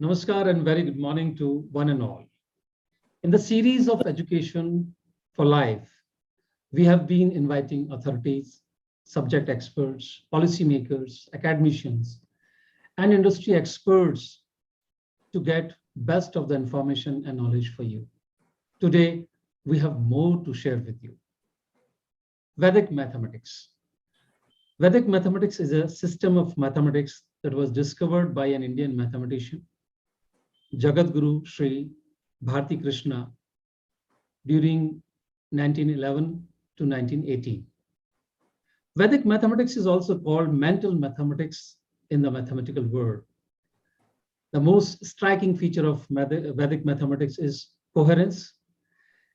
Namaskar and very good morning to one and all. In the series of Education for Life, we have been inviting authorities, subject experts, policymakers, academicians, and industry experts to get best of the information and knowledge for you. Today, we have more to share with you. Vedic Mathematics. Vedic Mathematics is a system of mathematics that was discovered by an Indian mathematician, Jagadguru Sri Bharti Krishna, during 1911 to 1918. Vedic mathematics is also called mental mathematics in the mathematical world. The most striking feature of Vedic mathematics is coherence.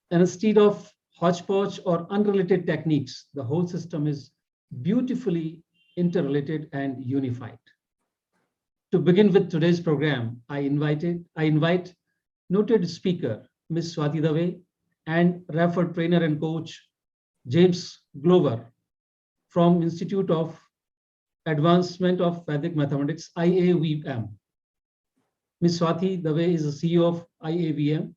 And instead of hodgepodge or unrelated techniques, the whole system is beautifully interrelated and unified. To begin with today's program, I invite noted speaker, Ms. Swati Dave, and referred trainer and coach, James Glover, from Institute of Advancement of Vedic Mathematics, IAVM. Ms. Swati Dave is the CEO of IAVM.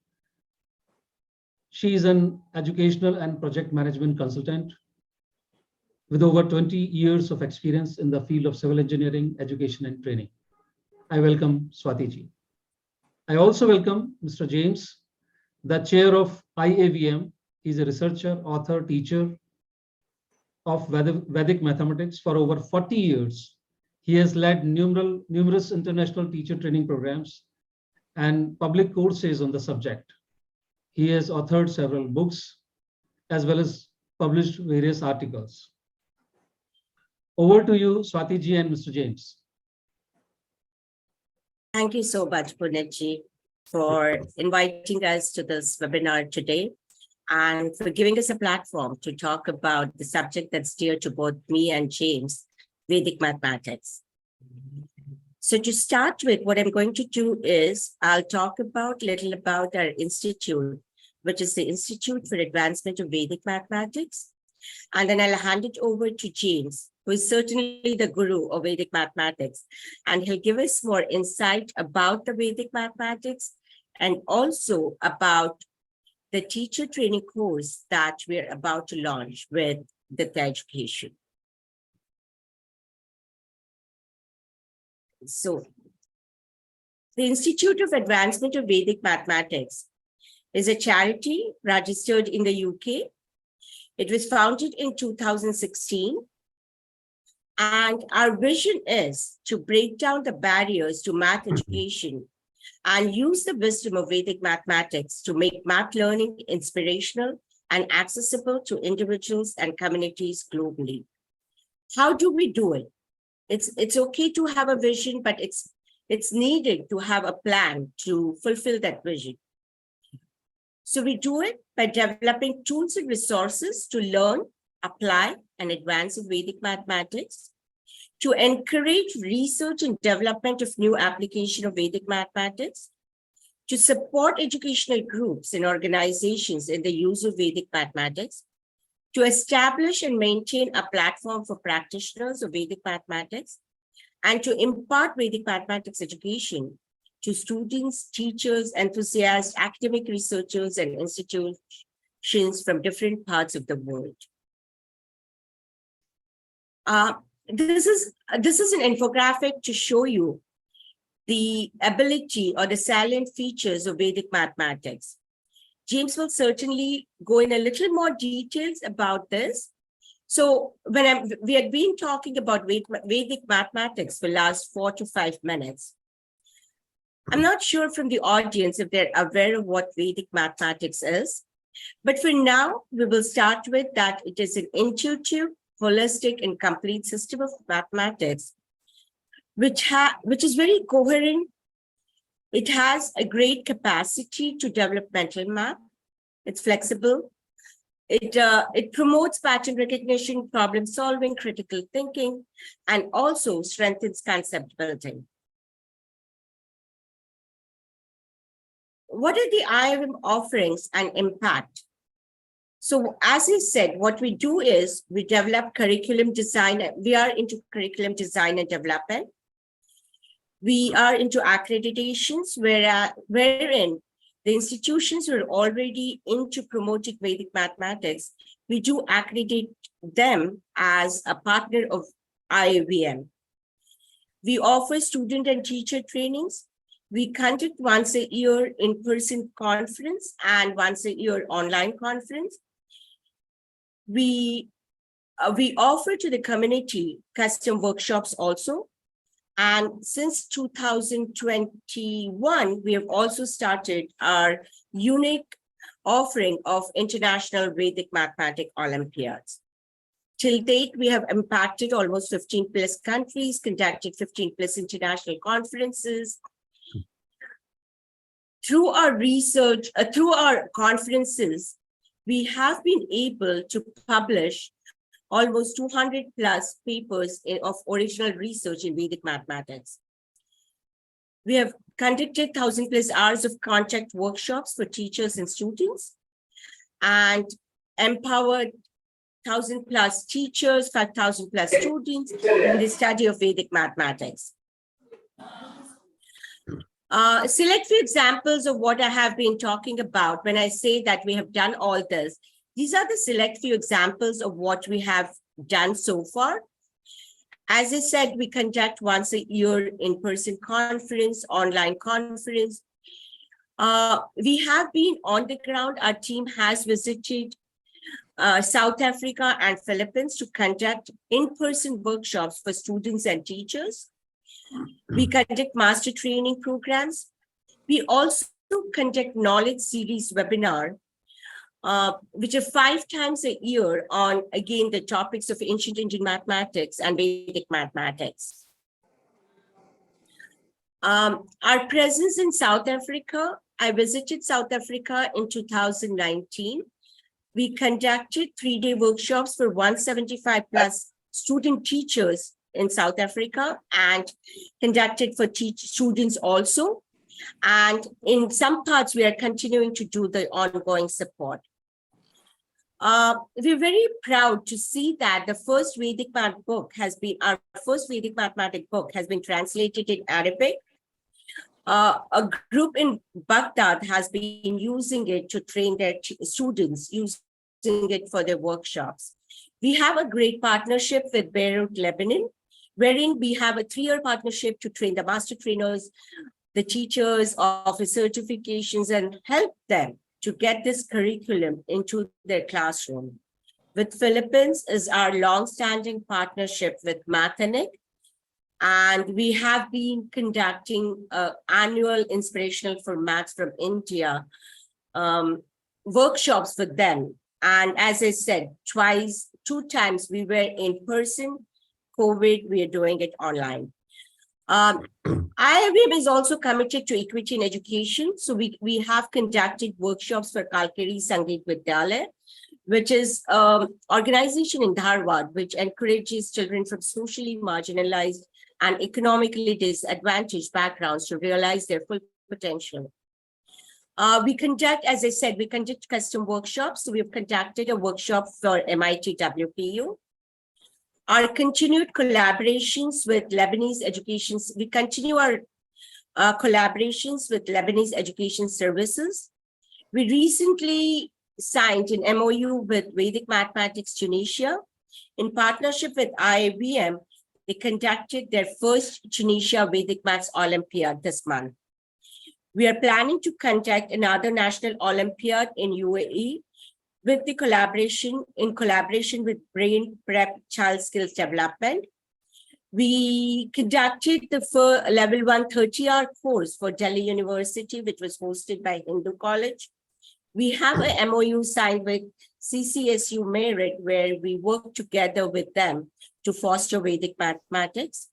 She is an educational and project management consultant with over 20 years of experience in the field of civil engineering, education, and training. I welcome Swati ji. I also welcome Mr. James, the chair of IAVM. He's a researcher, author, teacher of Vedic mathematics for over 40 years. He has led numerous international teacher training programs and public courses on the subject. He has authored several books as well as published various articles. Over to you, Swati ji and Mr. James. Thank you so much, Puneet, for inviting us to this webinar today and for giving us a platform to talk about the subject that's dear to both me and James, Vedic mathematics. So to start with, what I'm going to do is I'll talk a little about our institute, which is the Institute for Advancement of Vedic Mathematics. And then I'll hand it over to James, who is certainly the guru of Vedic mathematics. And he'll give us more insight about the Vedic mathematics and also about the teacher training course that we're about to launch with Deetya Education. So the Institute of Advancement of Vedic Mathematics is a charity registered in the UK. It was founded in 2016. And our vision is to break down the barriers to math education and use the wisdom of Vedic mathematics to make math learning inspirational and accessible to individuals and communities globally. How do we do it? It's okay to have a vision, but it's needed to have a plan to fulfill that vision. So we do it by developing tools and resources to learn, apply, and advance in Vedic mathematics, to encourage research and development of new application of Vedic mathematics, to support educational groups and organizations in the use of Vedic mathematics, to establish and maintain a platform for practitioners of Vedic mathematics, and to impart Vedic mathematics education to students, teachers, enthusiasts, academic researchers, and institutions from different parts of the world. This is an infographic to show you the ability or the salient features of Vedic mathematics. James will certainly go in a little more details about this. So we have been talking about Vedic mathematics for the last 4 to 5 minutes. I'm not sure from the audience if they're aware of what Vedic mathematics is, but for now, we will start with that it is an intuitive, holistic, and complete system of mathematics, which is very coherent. It has a great capacity to develop mental math. It's flexible. It promotes pattern recognition, problem solving, critical thinking, and also strengthens concept building. What are the IAVM offerings and impact? So as I said, what we do is we develop curriculum design. We are into curriculum design and development. We are into accreditations wherein the institutions who are already into promoting Vedic mathematics, we do accredit them as a partner of IAVM. We offer student and teacher trainings. We conduct once a year in-person conference and once a year online conference. We offer to the community custom workshops also. And since 2021, we have also started our unique offering of International Vedic Mathematics Olympiads. Till date, we have impacted almost 15 plus countries, conducted 15 plus international conferences. Through our research, through our conferences, we have been able to publish almost 200 plus papers of original research in Vedic mathematics. We have conducted 1,000 plus hours of contact workshops for teachers and students and empowered 1,000 plus teachers, 5,000 plus students in the study of Vedic mathematics. Select few examples of what I have been talking about when I say that we have done all this. These are the select few examples of what we have done so far. As I said, we conduct once a year in-person conference, online conference. We have been on the ground. Our team has visited South Africa and Philippines to conduct in-person workshops for students and teachers. We conduct master training programs. We also conduct knowledge series webinar, which are 5 times a year on, again, the topics of ancient Indian mathematics and Vedic mathematics. Our presence in South Africa, I visited South Africa in 2019. We conducted 3-day workshops for 175 plus student teachers in South Africa and conducted for students also. And in some parts, we are continuing to do the ongoing support. We're very proud to see that the first Vedic math book has been, our first Vedic mathematics book has been translated in Arabic. A group in Baghdad has been using it to train their students, using it for their workshops. We have a great partnership with Beirut, Lebanon, wherein we have a 3-year partnership to train the master trainers, the teachers, offer certifications, and help them to get this curriculum into their classroom. With Philippines is our long-standing partnership with Pattnaik, and we have been conducting annual inspirational for maths from India workshops with them. And as I said, 2 times we were in person. COVID, we are doing it online. IAVM is also committed to equity in education. So we have conducted workshops for Kalkari Sangeet Vidyalaya, which is an organization in Dharwad, which encourages children from socially marginalized and economically disadvantaged backgrounds to realize their full potential. We conduct, as I said, we conduct custom workshops. So we've conducted a workshop for MIT WPU. Our continued collaborations with Lebanese education, we continue our collaborations with Lebanese education services. We recently signed an MOU with Vedic Mathematics Tunisia. In partnership with IAVM, they conducted their first Tunisia Vedic Maths Olympiad this month. We are planning to conduct another national Olympiad in UAE with the collaboration with Brain Prep Child Skills Development. We conducted the level 1 30-hour course for Delhi University, which was hosted by Hindu College. We have a MOU signed with CCSU Merit, where we work together with them to foster Vedic mathematics.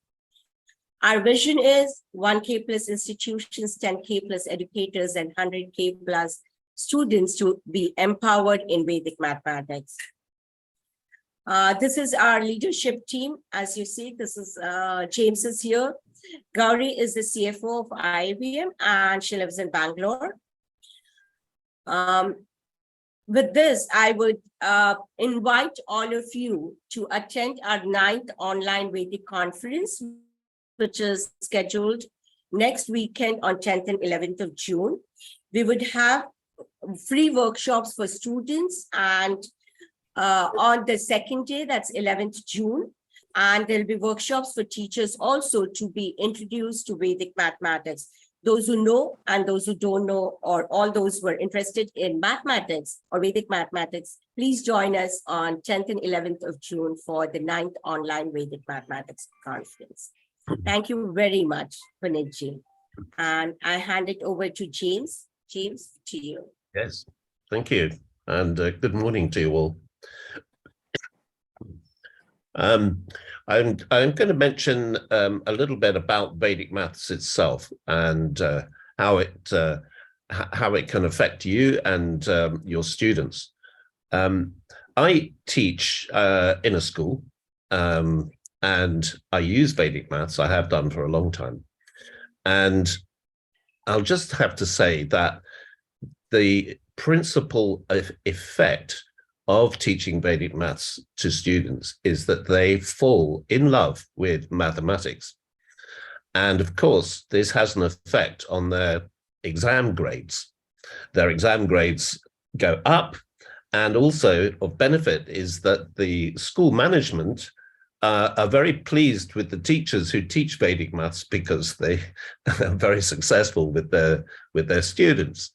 Our vision is 1K plus institutions, 10K plus educators, and 100K plus students to be empowered in Vedic mathematics. This is our leadership team. As you see, this is James is here. Gauri is the CFO of IAVM, and she lives in Bangalore. With this, I would invite all of you to attend our 9th online Vedic conference, which is scheduled next weekend on 10th and 11th of June. We would have free workshops for students, and on the second day, that's 11th June, and there'll be workshops for teachers also to be introduced to Vedic mathematics. Those who know and those who don't know, or all those who are interested in mathematics or Vedic mathematics, please join us on 10th and 11th of June for the 9th online Vedic mathematics conference. Thank you very much, Puneet. And I hand it over to James. James, to you. Yes, thank you. And good morning to you all. I'm going to mention a little bit about Vedic maths itself and how it can affect you and your students. I teach in a school, and I use Vedic maths. I have done for a long time, and I'll just have to say that the principal effect of teaching Vedic maths to students is that they fall in love with mathematics. And of course, this has an effect on their exam grades. Their exam grades go up, and also of benefit is that the school management are very pleased with the teachers who teach Vedic maths because they are very successful with their students.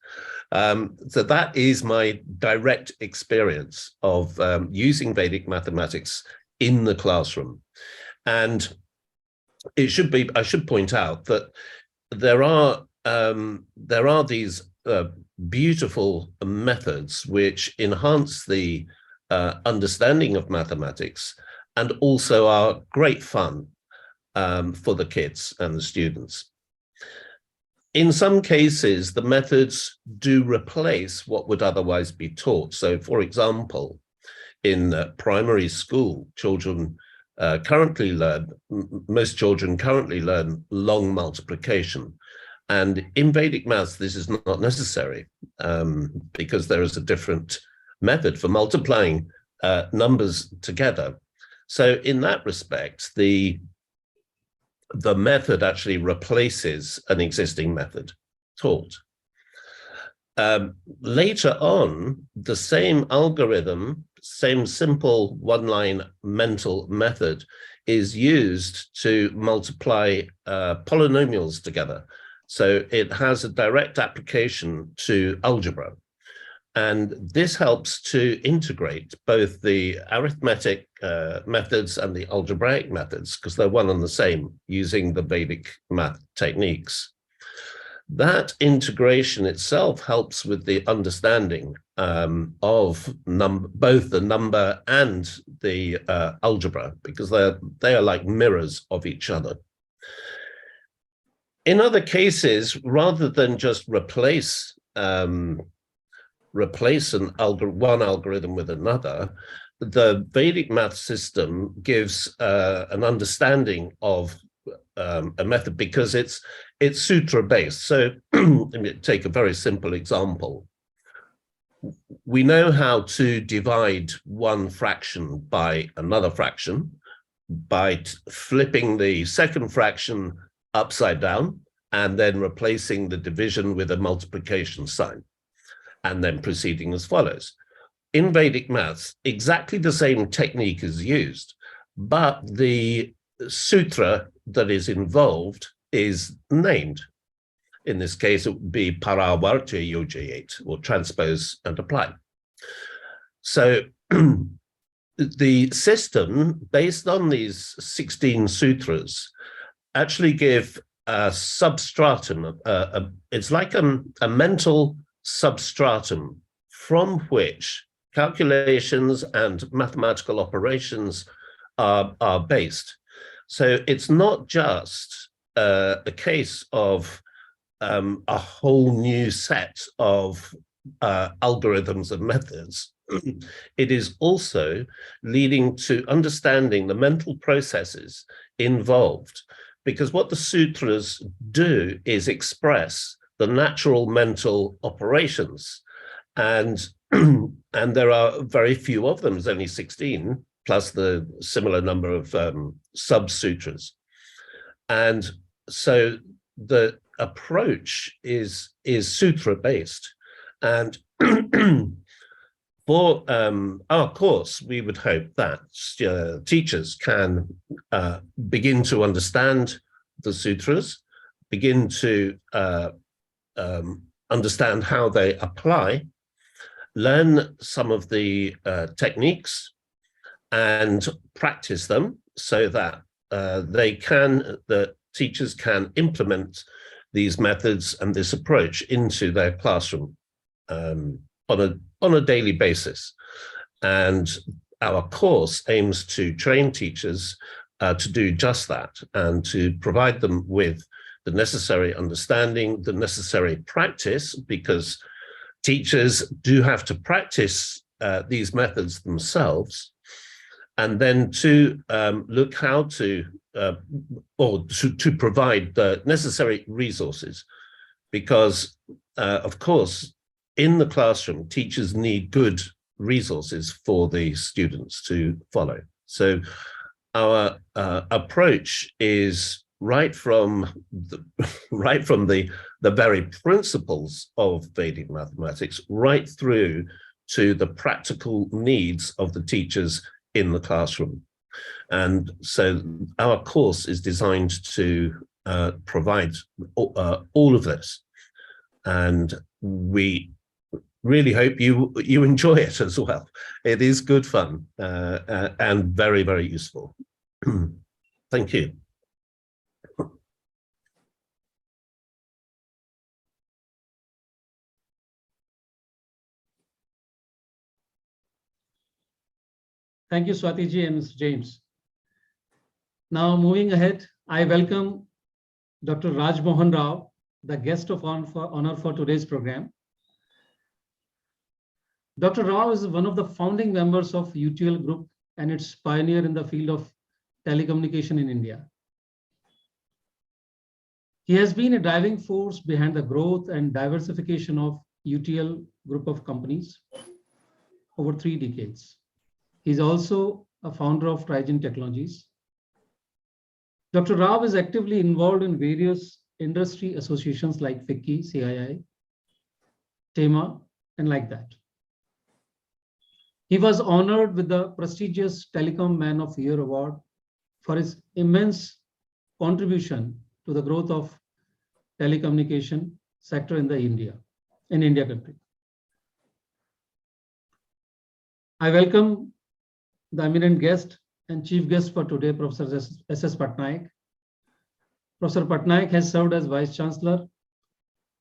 So that is my direct experience of using Vedic mathematics in the classroom. And I should point out that there are these beautiful methods which enhance the understanding of mathematics and also are great fun for the kids and the students. In some cases, the methods do replace what would otherwise be taught. So, for example, in primary school, most children currently learn long multiplication. And in Vedic maths, this is not necessary because there is a different method for multiplying numbers together. So in that respect, the method actually replaces an existing method taught. Later on, the same algorithm, same simple one-line mental method is used to multiply polynomials together. So it has a direct application to algebra. And this helps to integrate both the arithmetic methods and the algebraic methods, because they're one and the same using the Vedic math techniques. That integration itself helps with the understanding of both the number and the algebra, because they are like mirrors of each other. In other cases, rather than just replace one algorithm with another, the Vedic math system gives an understanding of a method because it's sutra based. So let me take a very simple example. We know how to divide one fraction by another fraction by flipping the second fraction upside down and then replacing the division with a multiplication sign, and then proceeding as follows. In Vedic maths, exactly the same technique is used, but the sutra that is involved is named. In this case, it would be Paravartya Yojayate, or transpose and apply. So the system, based on these 16 sutras, actually give a substratum. It's like a mental substratum from which calculations and mathematical operations are based. So it's not just a case of a whole new set of algorithms and methods. It is also leading to understanding the mental processes involved, because what the sutras do is express the natural mental operations, and there are very few of them. There's only 16, plus the similar number of sub-sutras. And so the approach is sutra based, and for our course, we would hope that teachers can begin to understand the sutras, begin to understand how they apply, learn some of the techniques, and practice them so that the teachers can implement these methods and this approach into their classroom on a daily basis. And our course aims to train teachers to do just that, and to provide them with the necessary understanding, the necessary practice, because teachers do have to practice these methods themselves, and then to look how to, or to provide the necessary resources, because of course, in the classroom, teachers need good resources for the students to follow. So our approach is right from the very principles of Vedic mathematics, right through to the practical needs of the teachers in the classroom. And so our course is designed to provide all of this. And we really hope you enjoy it as well. It is good fun and very, very useful. Thank you. Thank you, Swati ji and Mr. James. Now, moving ahead, I welcome Dr. Rajmohan Rao, the guest of honor for today's program. Dr. Rao is one of the founding members of UTL Group and its pioneer in the field of telecommunication in India. He has been a driving force behind the growth and diversification of UTL Group of companies over 3 decades. He's also a founder of Trigen Technologies. Dr. Rao is actively involved in various industry associations like FICCI, CII, TEMA, and like that. He was honored with the prestigious Telecom Man of the Year award for his immense contribution to the growth of telecommunication sector in India country. I welcome the eminent guest and chief guest for today, Professor S.S. Pattnaik. Professor Pattnaik has served as Vice Chancellor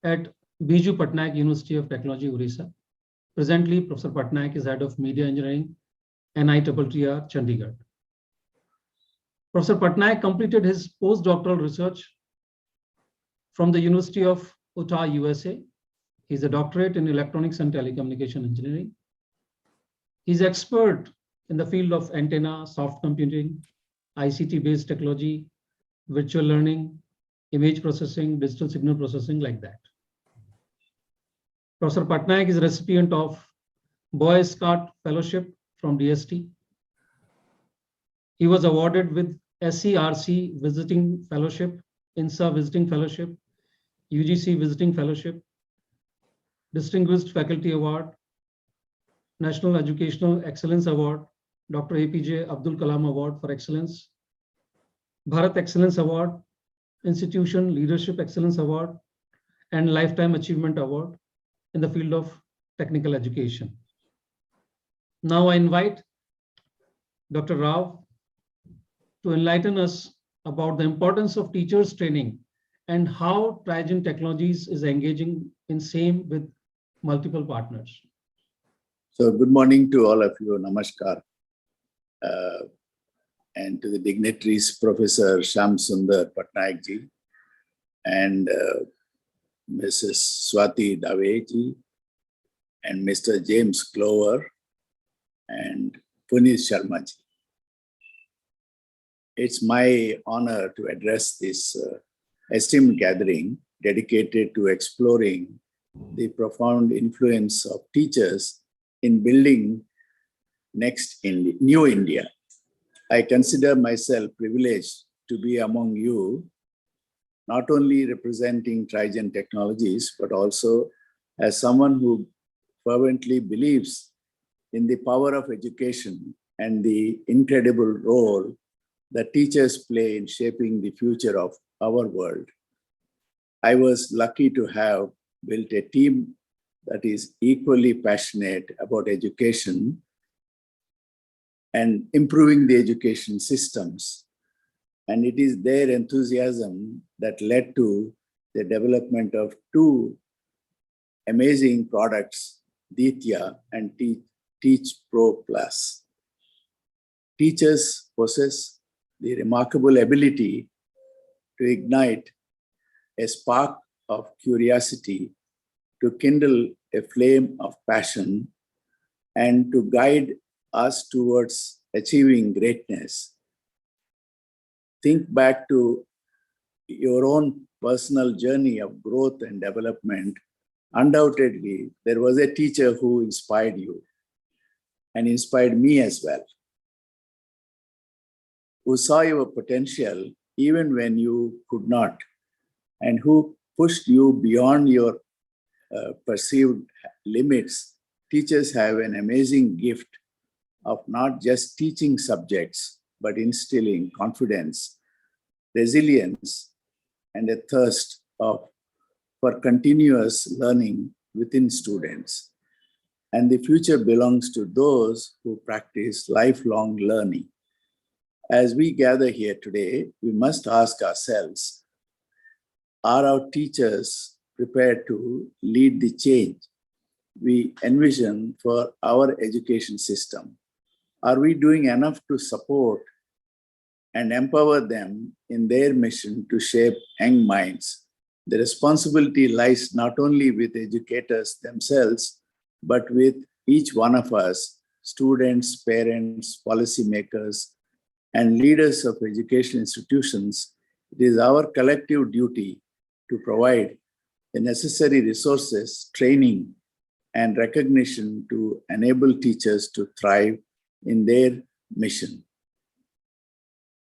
at Biju Pattnaik University of Technology, Orissa. Presently, Professor Pattnaik is Head of Media Engineering, NITTTR, Chandigarh. Professor Pattnaik completed his postdoctoral research from the University of Utah, USA. He's a doctorate in Electronics and Telecommunication Engineering. He's expert in the field of antenna, soft computing, ICT-based technology, virtual learning, image processing, digital signal processing, like that. Professor Pattnaik is a recipient of Boy Scout Fellowship from DST. He was awarded with SCRC Visiting Fellowship, INSA Visiting Fellowship, UGC Visiting Fellowship, Distinguished Faculty Award, National Educational Excellence Award, Dr. APJ Abdul Kalam Award for Excellence, Bharat Excellence Award, Institution Leadership Excellence Award, and Lifetime Achievement Award in the field of technical education. Now I invite Dr. Rao to enlighten us about the importance of teachers training and how Trigen Technologies is engaging in same with multiple partners. So good morning to all of you, namaskar. And to the dignitaries, Professor Shyam Sundar Pattnaik ji, and Mrs. Swati Dave ji, and Mr. James Clover, and Puneet Sharma ji. It's my honor to address this esteemed gathering dedicated to exploring the profound influence of teachers in building new India. I consider myself privileged to be among you, not only representing Trigen Technologies, but also as someone who fervently believes in the power of education and the incredible role that teachers play in shaping the future of our world. I was lucky to have built a team that is equally passionate about education and improving the education systems. And it is their enthusiasm that led to the development of two amazing products, Deetya and Teach Pro Plus. Teachers possess the remarkable ability to ignite a spark of curiosity, to kindle a flame of passion, and to guide us towards achieving greatness. Think back to your own personal journey of growth and development. Undoubtedly, there was a teacher who inspired you and inspired me as well, who saw your potential even when you could not, and who pushed you beyond your perceived limits. Teachers have an amazing gift of not just teaching subjects, but instilling confidence, resilience, and a thirst for continuous learning within students. And the future belongs to those who practice lifelong learning. As we gather here today, we must ask ourselves, are our teachers prepared to lead the change we envision for our education system? Are we doing enough to support and empower them in their mission to shape young minds? The responsibility lies not only with educators themselves, but with each one of us, students, parents, policymakers, and leaders of education institutions. It is our collective duty to provide the necessary resources, training, and recognition to enable teachers to thrive in their mission.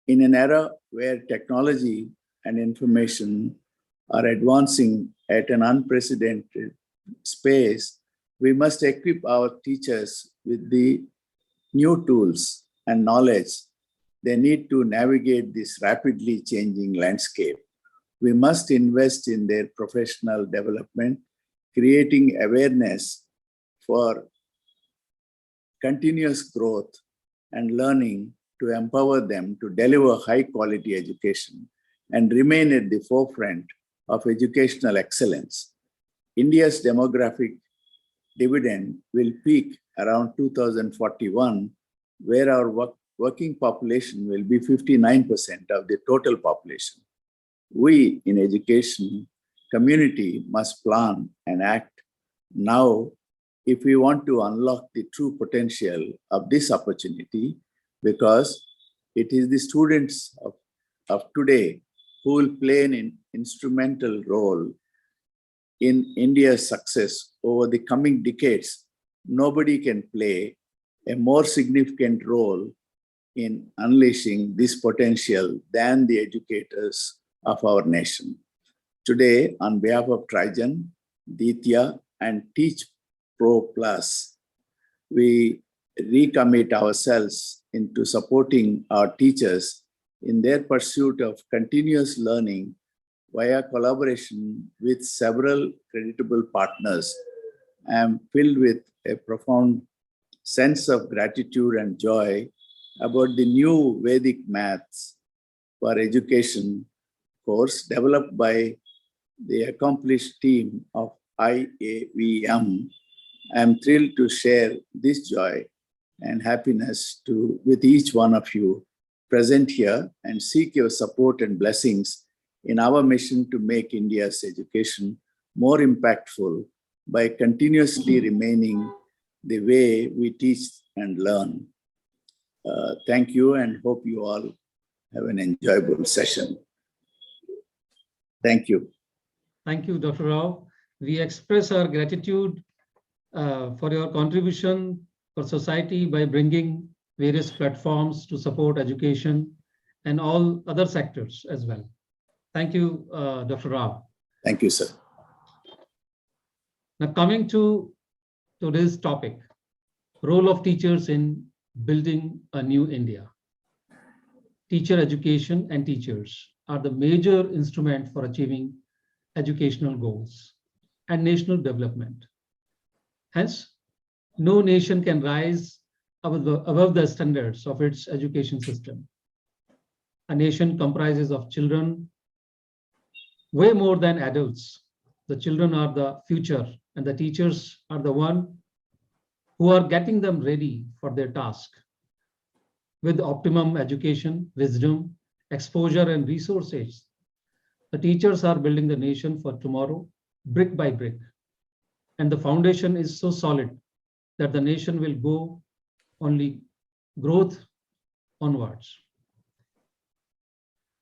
In an era where technology and information are advancing at an unprecedented pace, we must equip our teachers with the new tools and knowledge they need to navigate this rapidly changing landscape. We must invest in their professional development, creating awareness for continuous growth and learning to empower them to deliver high-quality education and remain at the forefront of educational excellence. India's demographic dividend will peak around 2041, where our working population will be 59% of the total population. We in education community must plan and act now if we want to unlock the true potential of this opportunity, because it is the students of today who will play an instrumental role in India's success over the coming decades. Nobody can play a more significant role in unleashing this potential than the educators of our nation. Today, on behalf of Trigen, Deetya, and Teach Pro Plus, we recommit ourselves into supporting our teachers in their pursuit of continuous learning via collaboration with several creditable partners. I am filled with a profound sense of gratitude and joy about the new Vedic Maths for Education course developed by the accomplished team of IAVM. I am thrilled to share this joy and happiness with each one of you present here and seek your support and blessings in our mission to make India's education more impactful by continuously remaining the way we teach and learn. Thank you, and hope you all have an enjoyable session. Thank you. Thank you, Dr. Rao. We express our gratitude for your contribution for society by bringing various platforms to support education and all other sectors as well. Thank you, Dr. Rao. Thank you, sir. Now coming to today's topic, role of teachers in building a new India. Teacher education and teachers are the major instrument for achieving educational goals and national development. Hence, no nation can rise above the standards of its education system. A nation comprises of children way more than adults. The children are the future, and the teachers are the one who are getting them ready for their task. With optimum education, wisdom, exposure, and resources, the teachers are building the nation for tomorrow, brick by brick. And the foundation is so solid that the nation will go only growth onwards.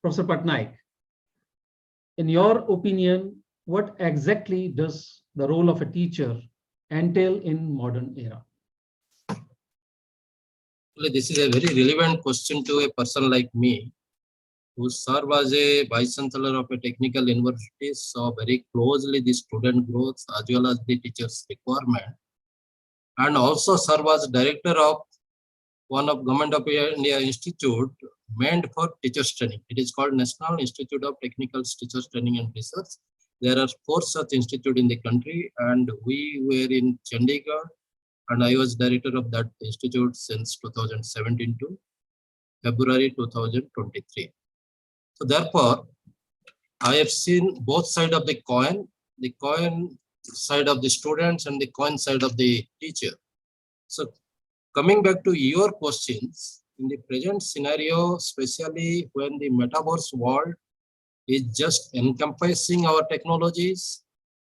Professor Pattnaik, in your opinion, what exactly does the role of a teacher entail in modern era? This is a very relevant question to a person like me, who serve as a vice chancellor of a technical university, saw very closely the student growth as well as the teachers' requirement, and also serve as director of one of Government of India institute meant for teachers training. It is called National Institute of Technical Teachers Training and Research. There are 4 such institutes in the country, and we were in Chandigarh, and I was director of that institute since 2017 to February 2023. So therefore, I have seen both sides of the coin side of the students and the coin side of the teacher. So coming back to your questions, in the present scenario, especially when the metaverse world is just encompassing our technologies,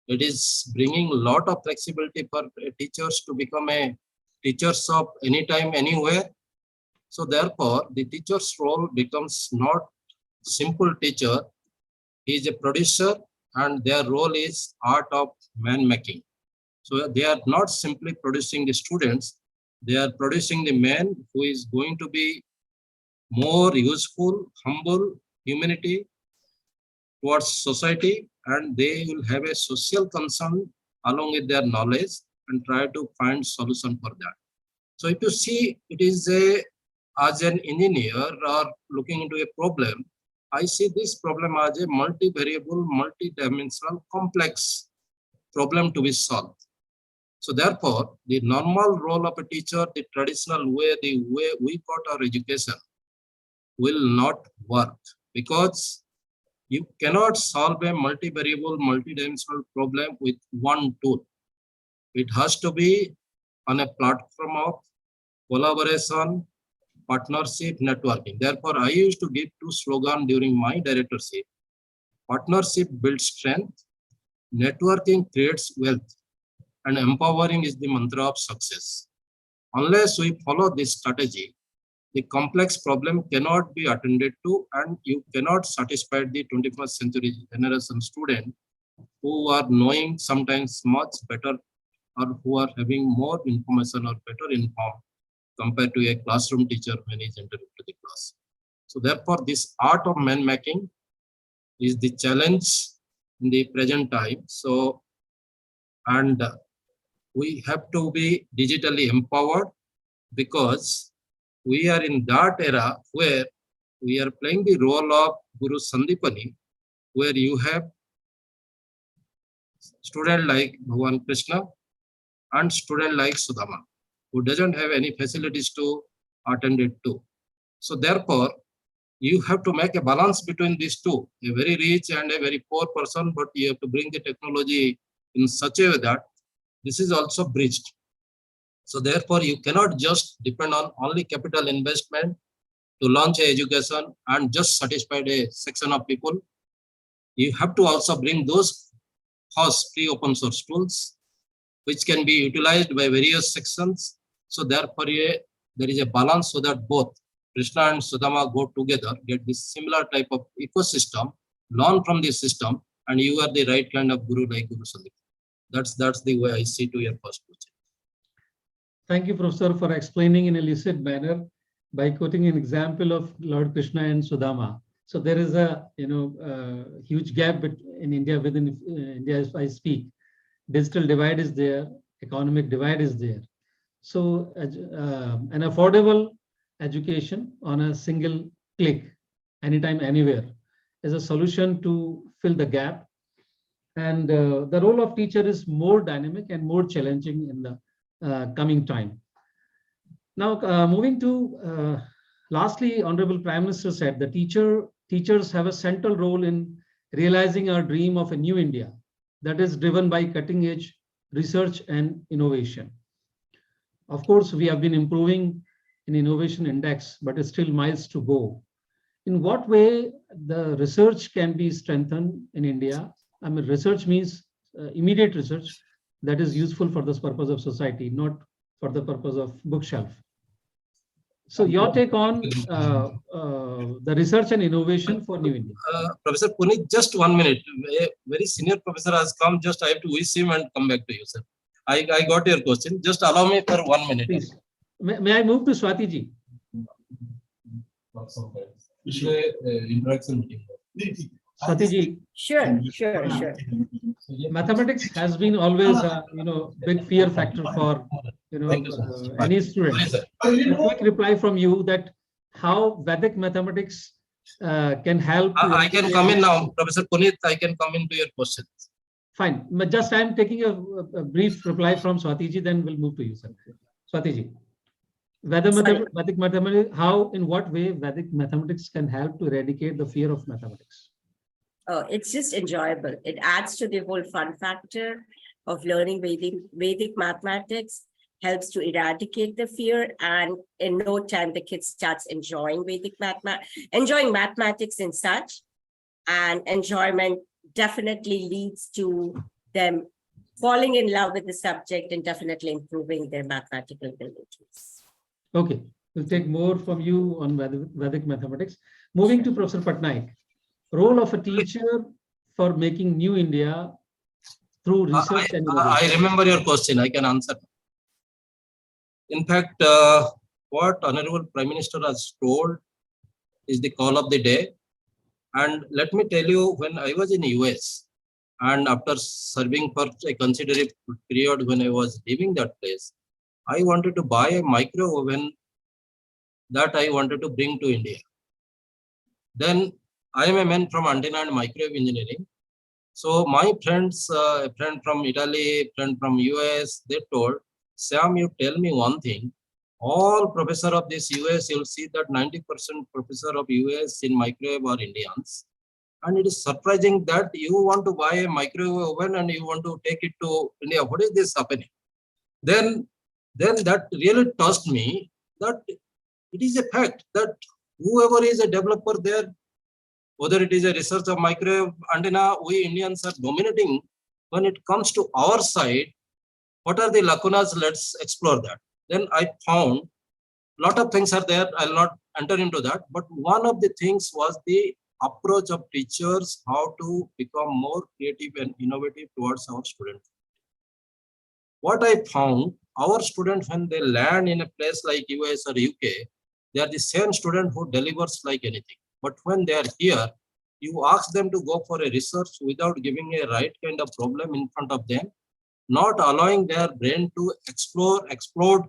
it is bringing a lot of flexibility for teachers to become a teachers of anytime, anywhere. So therefore, the teacher's role becomes not simple teacher. He is a producer, and their role is art of man making. So they are not simply producing the students, they are producing the man who is going to be more useful, humble, humanity towards society, and they will have a social concern along with their knowledge and try to find solution for that. So if you see, it is as an engineer or looking into a problem, I see this problem as a multivariable, multidimensional, complex problem to be solved. So therefore, the normal role of a teacher, the traditional way, the way we got our education will not work, because you cannot solve a multivariable, multidimensional problem with one tool. It has to be on a platform of collaboration, partnership, networking. Therefore, I used to give 2 slogans during my directorship. Partnership builds strength, networking creates wealth, and empowering is the mantra of success. Unless we follow this strategy, the complex problem cannot be attended to, and you cannot satisfy the 21st century generation student who are knowing sometimes much better, or who are having more information or better informed compared to a classroom teacher when he is entering into the class. So therefore, this art of man making is the challenge in the present time. So, and we have to be digitally empowered, because we are in that era where we are playing the role of Guru Sandipani, where you have student like Bhagavan Krishna and student like Sudama, who doesn't have any facilities to attend it to. So therefore, you have to make a balance between these two, a very rich and a very poor person, but you have to bring the technology in such a way that this is also bridged. So therefore, you cannot just depend on only capital investment to launch an education and just satisfy a section of people. You have to also bring those first free open source tools, which can be utilized by various sections. So therefore, there is a balance so that both Krishna and Sudama go together, get this similar type of ecosystem, learn from this system, and you are the right kind of guru like Guru Sandip. That's the way I see to your first question. Thank you, Professor, for explaining in a lucid manner by quoting an example of Lord Krishna and Sudama. So there is a huge gap in India, within India as I speak. Digital divide is there, economic divide is there. So an affordable education on a single click, anytime, anywhere, is a solution to fill the gap. And the role of teacher is more dynamic and more challenging in the coming time. Now, moving to lastly, Honorable Prime Minister said the teachers have a central role in realizing our dream of a new India that is driven by cutting edge research and innovation. Of course, we have been improving in innovation index, but it's still miles to go. In what way the research can be strengthened in India? I mean, research means immediate research that is useful for this purpose of society, not for the purpose of bookshelf. So your take on the research and innovation for New India. Professor Puneet, just 1 minute. A very senior professor has come. Just I have to wish him and come back to you, sir. I got your question. Just allow me for 1 minute. Please. May I move to Swati ji? Interaction meeting. Swati ji, Sure. mathematics has been always a big fear factor for any student. A quick reply from you that how Vedic mathematics can help. I can come in now, Professor Puneet. I can come into your questions. Fine. But just I'm taking a brief reply from Swati ji, then we'll move to you, sir. Swati ji, Vedic mathematics, how, in what way Vedic mathematics can help to eradicate the fear of mathematics? Oh, it's just enjoyable. It adds to the whole fun factor of learning Vedic mathematics, helps to eradicate the fear, and in no time the kid starts enjoying enjoying mathematics and such. And enjoyment definitely leads to them falling in love with the subject and definitely improving their mathematical abilities. Okay, we'll take more from you on Vedic mathematics. Moving to Professor Pattnaik. Role of a teacher for making New India through research and innovation. I remember your question. I can answer. In fact, what Honorable Prime Minister has told is the call of the day. And let me tell you, when I was in US and after serving for a considerable period, when I was leaving that place, I wanted to buy a micro oven that I wanted to bring to India. Then I am a man from antenna and microwave engineering. So my friends, a friend from Italy, a friend from US, they told, Shyam, you tell me one thing. All professor of this US, you'll see that 90% professor of US in microwave are Indians. And it is surprising that you want to buy a microwave oven and you want to take it to India. What is this happening? Then that really touched me that it is a fact that whoever is a developer there, whether it is a research of microwave antenna, we Indians are dominating. When it comes to our side, what are the lacunas? Let's explore that. Then I found a lot of things are there. I'll not enter into that. But one of the things was the approach of teachers, how to become more creative and innovative towards our students. What I found, our students, when they land in a place like US or UK, they are the same student who delivers like anything. But when they are here, you ask them to go for a research without giving a right kind of problem in front of them, not allowing their brain to explode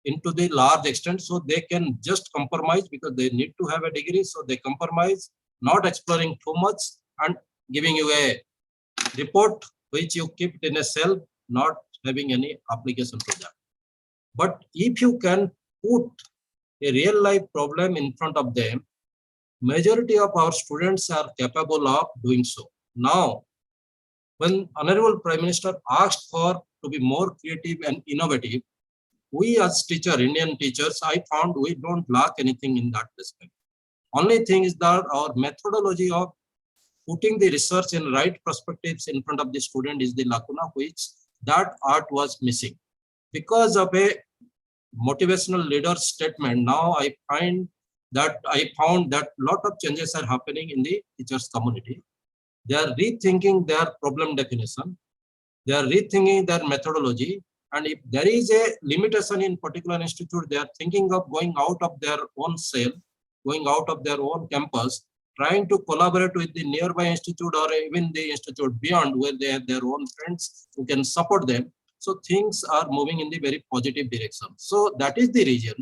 into the large extent, so they can just compromise because they need to have a degree, so they compromise, not exploring too much and giving you a report which you keep in a cell, not having any application to that. But if you can put a real life problem in front of them, majority of our students are capable of doing so. Now, when Honorable Prime Minister asked for to be more creative and innovative, we as Indian teachers, I found we don't lack anything in that respect. Only thing is that our methodology of putting the research in right perspectives in front of the student is the lacuna, which that art was missing. Because of a motivational leader statement, now I found that a lot of changes are happening in the teachers community. They are rethinking their problem definition. They are rethinking their methodology. And if there is a limitation in particular institute, they are thinking of going out of their own cell, going out of their own campus trying to collaborate with the nearby institute or even the institute beyond where they have their own friends who can support them. So things are moving in the very positive direction. So that is the reason,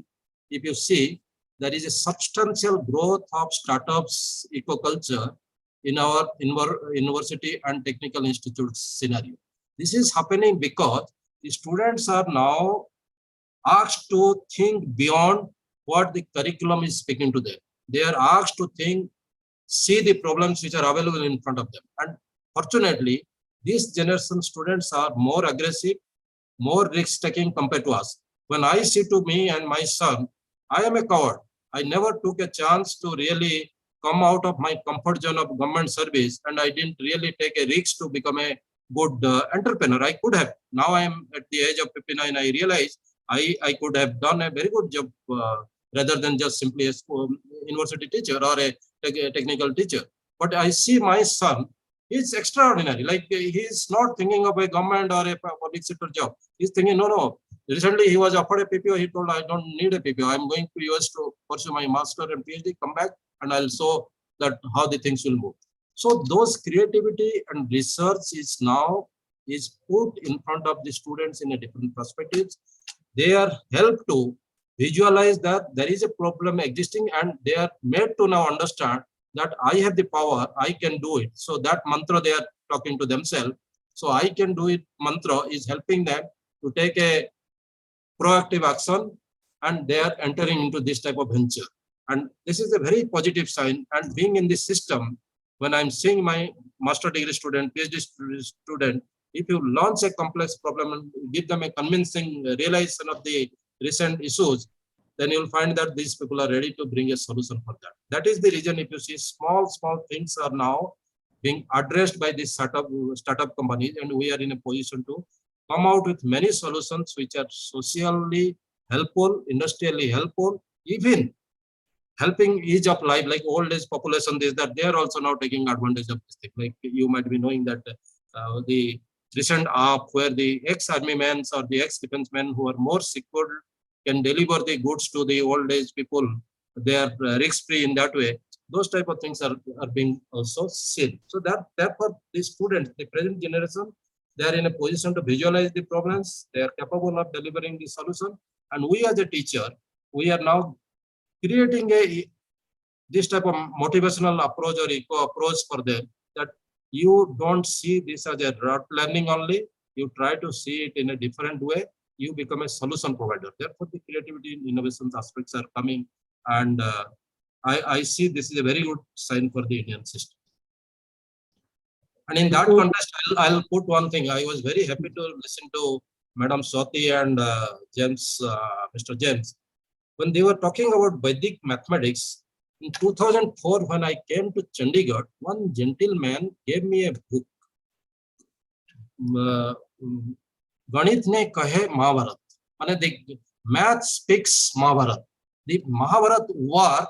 if you see, there is a substantial growth of startups eco-culture in our university and technical institute scenario. This is happening because the students are now asked to think beyond what the curriculum is speaking to them. They are asked to think, see the problems which are available in front of them. And fortunately, these generation students are more aggressive, more risk-taking compared to us. When I see to me and my son, I am a coward. I never took a chance to really come out of my comfort zone of government service, and I didn't really take a risk to become a good entrepreneur. I could have. Now I am at the age of 59. I realize I could have done a very good job rather than just simply a university teacher or a technical teacher. But I see my son, he's extraordinary. Like he's not thinking of a government or a public sector job. He's thinking, no. Recently, he was offered a PPO. He told, I don't need a PPO. I'm going to US to pursue my master and PhD, come back, and I'll show that how the things will move. So those creativity and research is now is put in front of the students in a different perspectives. They are helped to visualize that there is a problem existing, and they are made to now understand that I have the power, I can do it. So that mantra they are talking to themselves. So I can do it mantra is helping them to take a proactive action, and they are entering into this type of venture. And this is a very positive sign. And being in this system, when I'm seeing my master degree student, PhD student, if you launch a complex problem and give them a convincing realization of the recent issues, then you'll find that these people are ready to bring a solution for that. That is the reason, if you see, small things are now being addressed by these startup companies, and we are in a position to come out with many solutions which are socially helpful, industrially helpful, even helping ease of life, like old age population, that they are also now taking advantage of this thing. Like you might be knowing that the recent app where the ex-army men or the ex-defense men who are more secure can deliver the goods to the old age people. They are risk-free in that way. Those type of things are being also seen. So that therefore the students, the present generation, they are in a position to visualize the problems. They are capable of delivering the solution. And we as a teacher, we are now creating this type of motivational approach or eco approach for them, that you don't see this as a rote learning only. You try to see it in a different way. You become a solution provider. Therefore, the creativity and innovation aspects are coming. And I see this is a very good sign for the Indian system. And in that context, I'll put one thing. I was very happy to listen to Madam Swati and Mr. James. When they were talking about Vedic mathematics, in 2004, when I came to Chandigarh, one gentleman gave me a book. Ganit ne kahe Mahabharat. And the math speaks Mahabharat. The Mahabharat war,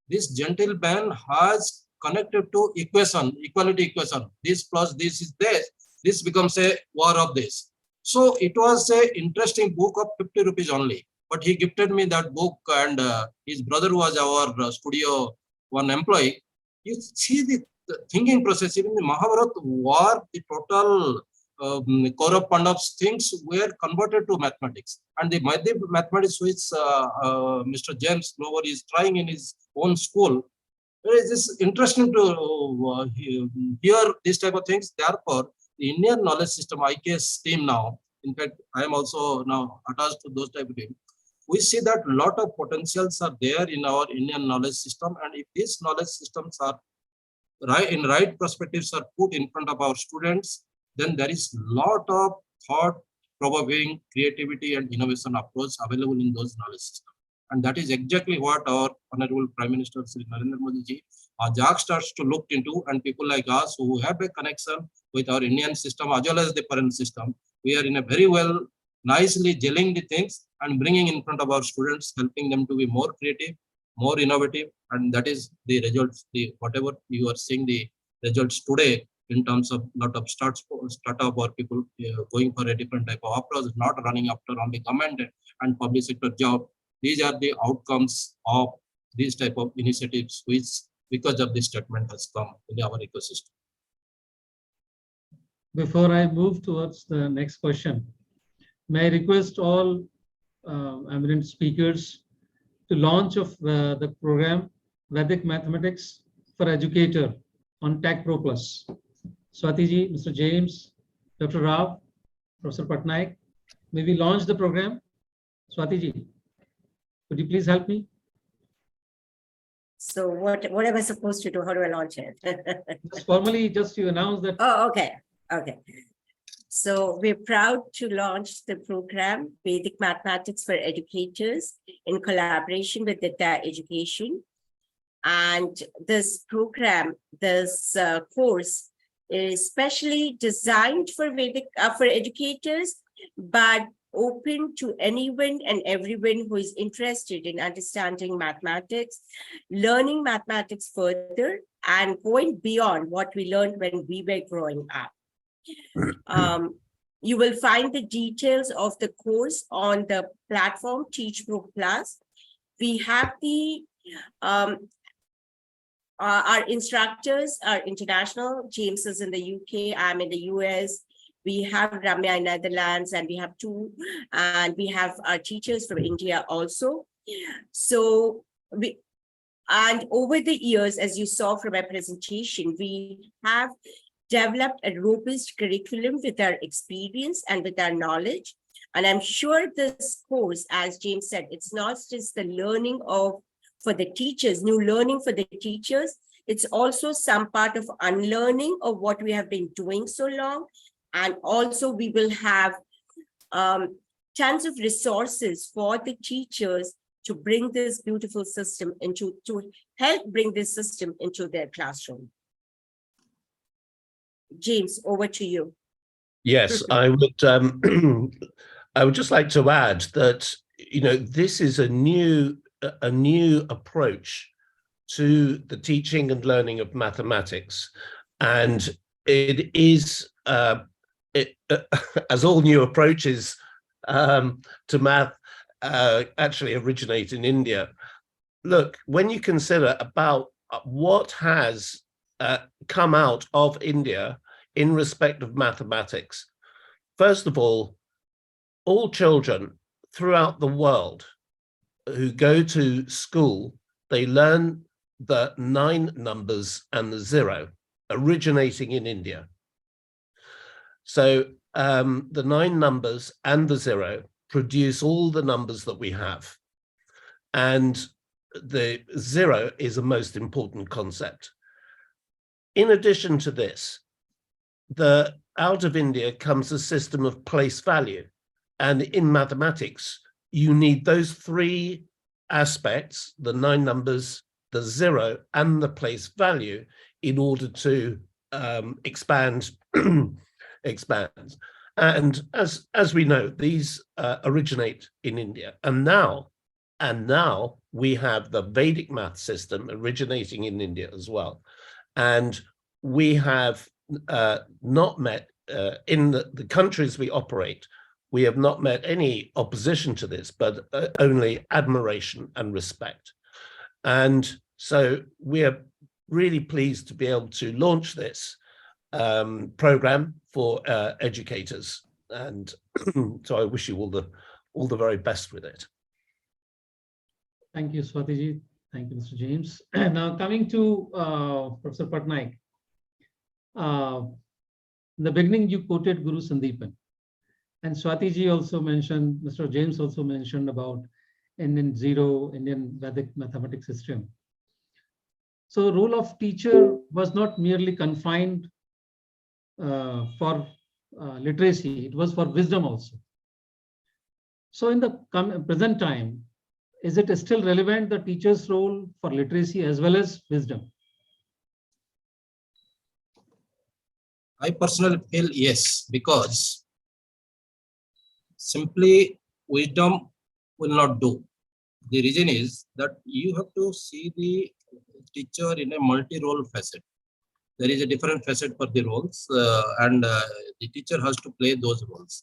this gentleman has connected to equality equation. This plus this is this. This becomes a war of this. So it was an interesting book of 50 rupees only. But he gifted me that book, and his brother was our Studio One employee. You see the thinking process. Even the Mahabharat war, the total Kaurav Pandav's things were converted to mathematics. And the mathematics which Mr. James Glover is trying in his own school, it is interesting to hear these type of things. Therefore, the Indian knowledge system, IKS team now, in fact, I am also now attached to those type of things. We see that a lot of potentials are there in our Indian knowledge system. And if these knowledge systems are right perspectives are put in front of our students, then there is a lot of thought-provoking creativity and innovation approach available in those knowledge systems. And that is exactly what our Honorable Prime Minister Sri Narendra Modi ji starts to look into, and people like us who have a connection with our Indian system as well as the foreign system, we are in a very well, nicely gelling the things and bringing in front of our students, helping them to be more creative, more innovative, and that is the results. Whatever you are seeing the results today in terms of lot of startup or people going for a different type of approach, not running after only government and public sector job. These are the outcomes of these type of initiatives which because of this statement has come in our ecosystem. Before I move towards the next question, may I request all eminent speakers to launch of the program Vedic Mathematics for Educator on Tech Pro Plus. Swati ji, Mr. James, Dr. Rao, Professor Pattnaik, may we launch the program? Swati ji, could you please help me? So what am I supposed to do? How do I launch it? Just formally, just you announce that. Oh, okay. Okay. So we're proud to launch the program Vedic Mathematics for Educators in collaboration with NITTTR Education. And this program, this course is specially designed for Vedic for educators, but open to anyone and everyone who is interested in understanding mathematics, learning mathematics further, and going beyond what we learned when we were growing up. You will find the details of the course on the platform Teach Pro Plus. We have the our instructors are international. James is in the UK, I'm in the US. We have Ramya in Netherlands, and we have two, and we have our teachers from India also. So and over the years, as you saw from my presentation, we have developed a robust curriculum with our experience and with our knowledge. And I'm sure this course, as James said, it's not just the learning for the teachers, new learning for the teachers. It's also some part of unlearning of what we have been doing so long. And also we will have tons of resources for the teachers to bring this beautiful system to help bring this system into their classroom. James, over to you. Yes, I would. I would just like to add that this is a new approach to the teaching and learning of mathematics, and it is as all new approaches to math actually originate in India. Look, when you consider about what has come out of India in respect of mathematics, first of all children throughout the world who go to school, they learn the 9 numbers and the 0 originating in India. So the 9 numbers and the 0 produce all the numbers that we have. And the 0 is a most important concept. In addition to this, out of India comes a system of place value. And in mathematics, you need those 3 aspects, the 9 numbers, the 0, and the place value, in order to expand. And as we know, these originate in India. And now we have the Vedic math system originating in India as well. And we have not met, in the countries we operate, we have not met any opposition to this, but only admiration and respect. And so we are really pleased to be able to launch this program for educators. And so I wish you all the very best with it. Thank you, Swati ji. Thank you, Mr. James. Now coming to Professor Pattnaik. In the beginning, you quoted Guru Sandeepan. And Swati ji also mentioned, Mr. James also mentioned about Indian Vedic mathematics system. So role of teacher was not merely confined for literacy, it was for wisdom also. So in the present time, is it still relevant, the teacher's role for literacy as well as wisdom? I personally feel yes, because simply wisdom will not do. The reason is that you have to see the teacher in a multi-role facet. There is a different facet for the roles, and the teacher has to play those roles.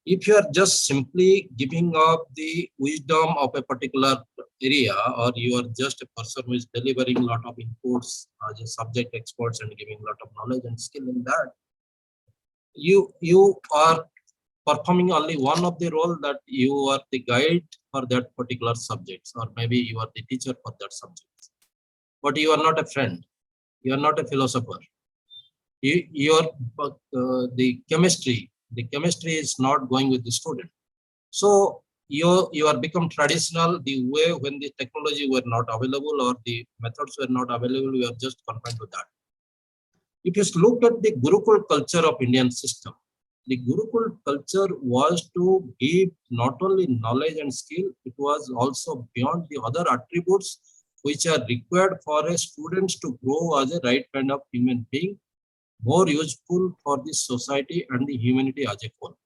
If you are just simply giving up the wisdom of a particular area, or you are just a person who is delivering a lot of inputs as a subject experts and giving a lot of knowledge and skill in that, you are performing only one of the role, that you are the guide for that particular subjects, or maybe you are the teacher for that subject. But you are not a friend. You are not a philosopher. The chemistry is not going with the student. So you are become traditional the way when the technology were not available or the methods were not available. We are just confined to that. If you look at the Gurukul culture of Indian system, the Gurukul culture was to give not only knowledge and skill, it was also beyond the other attributes which are required for a student to grow as a right kind of human being, more useful for the society and the humanity as a whole.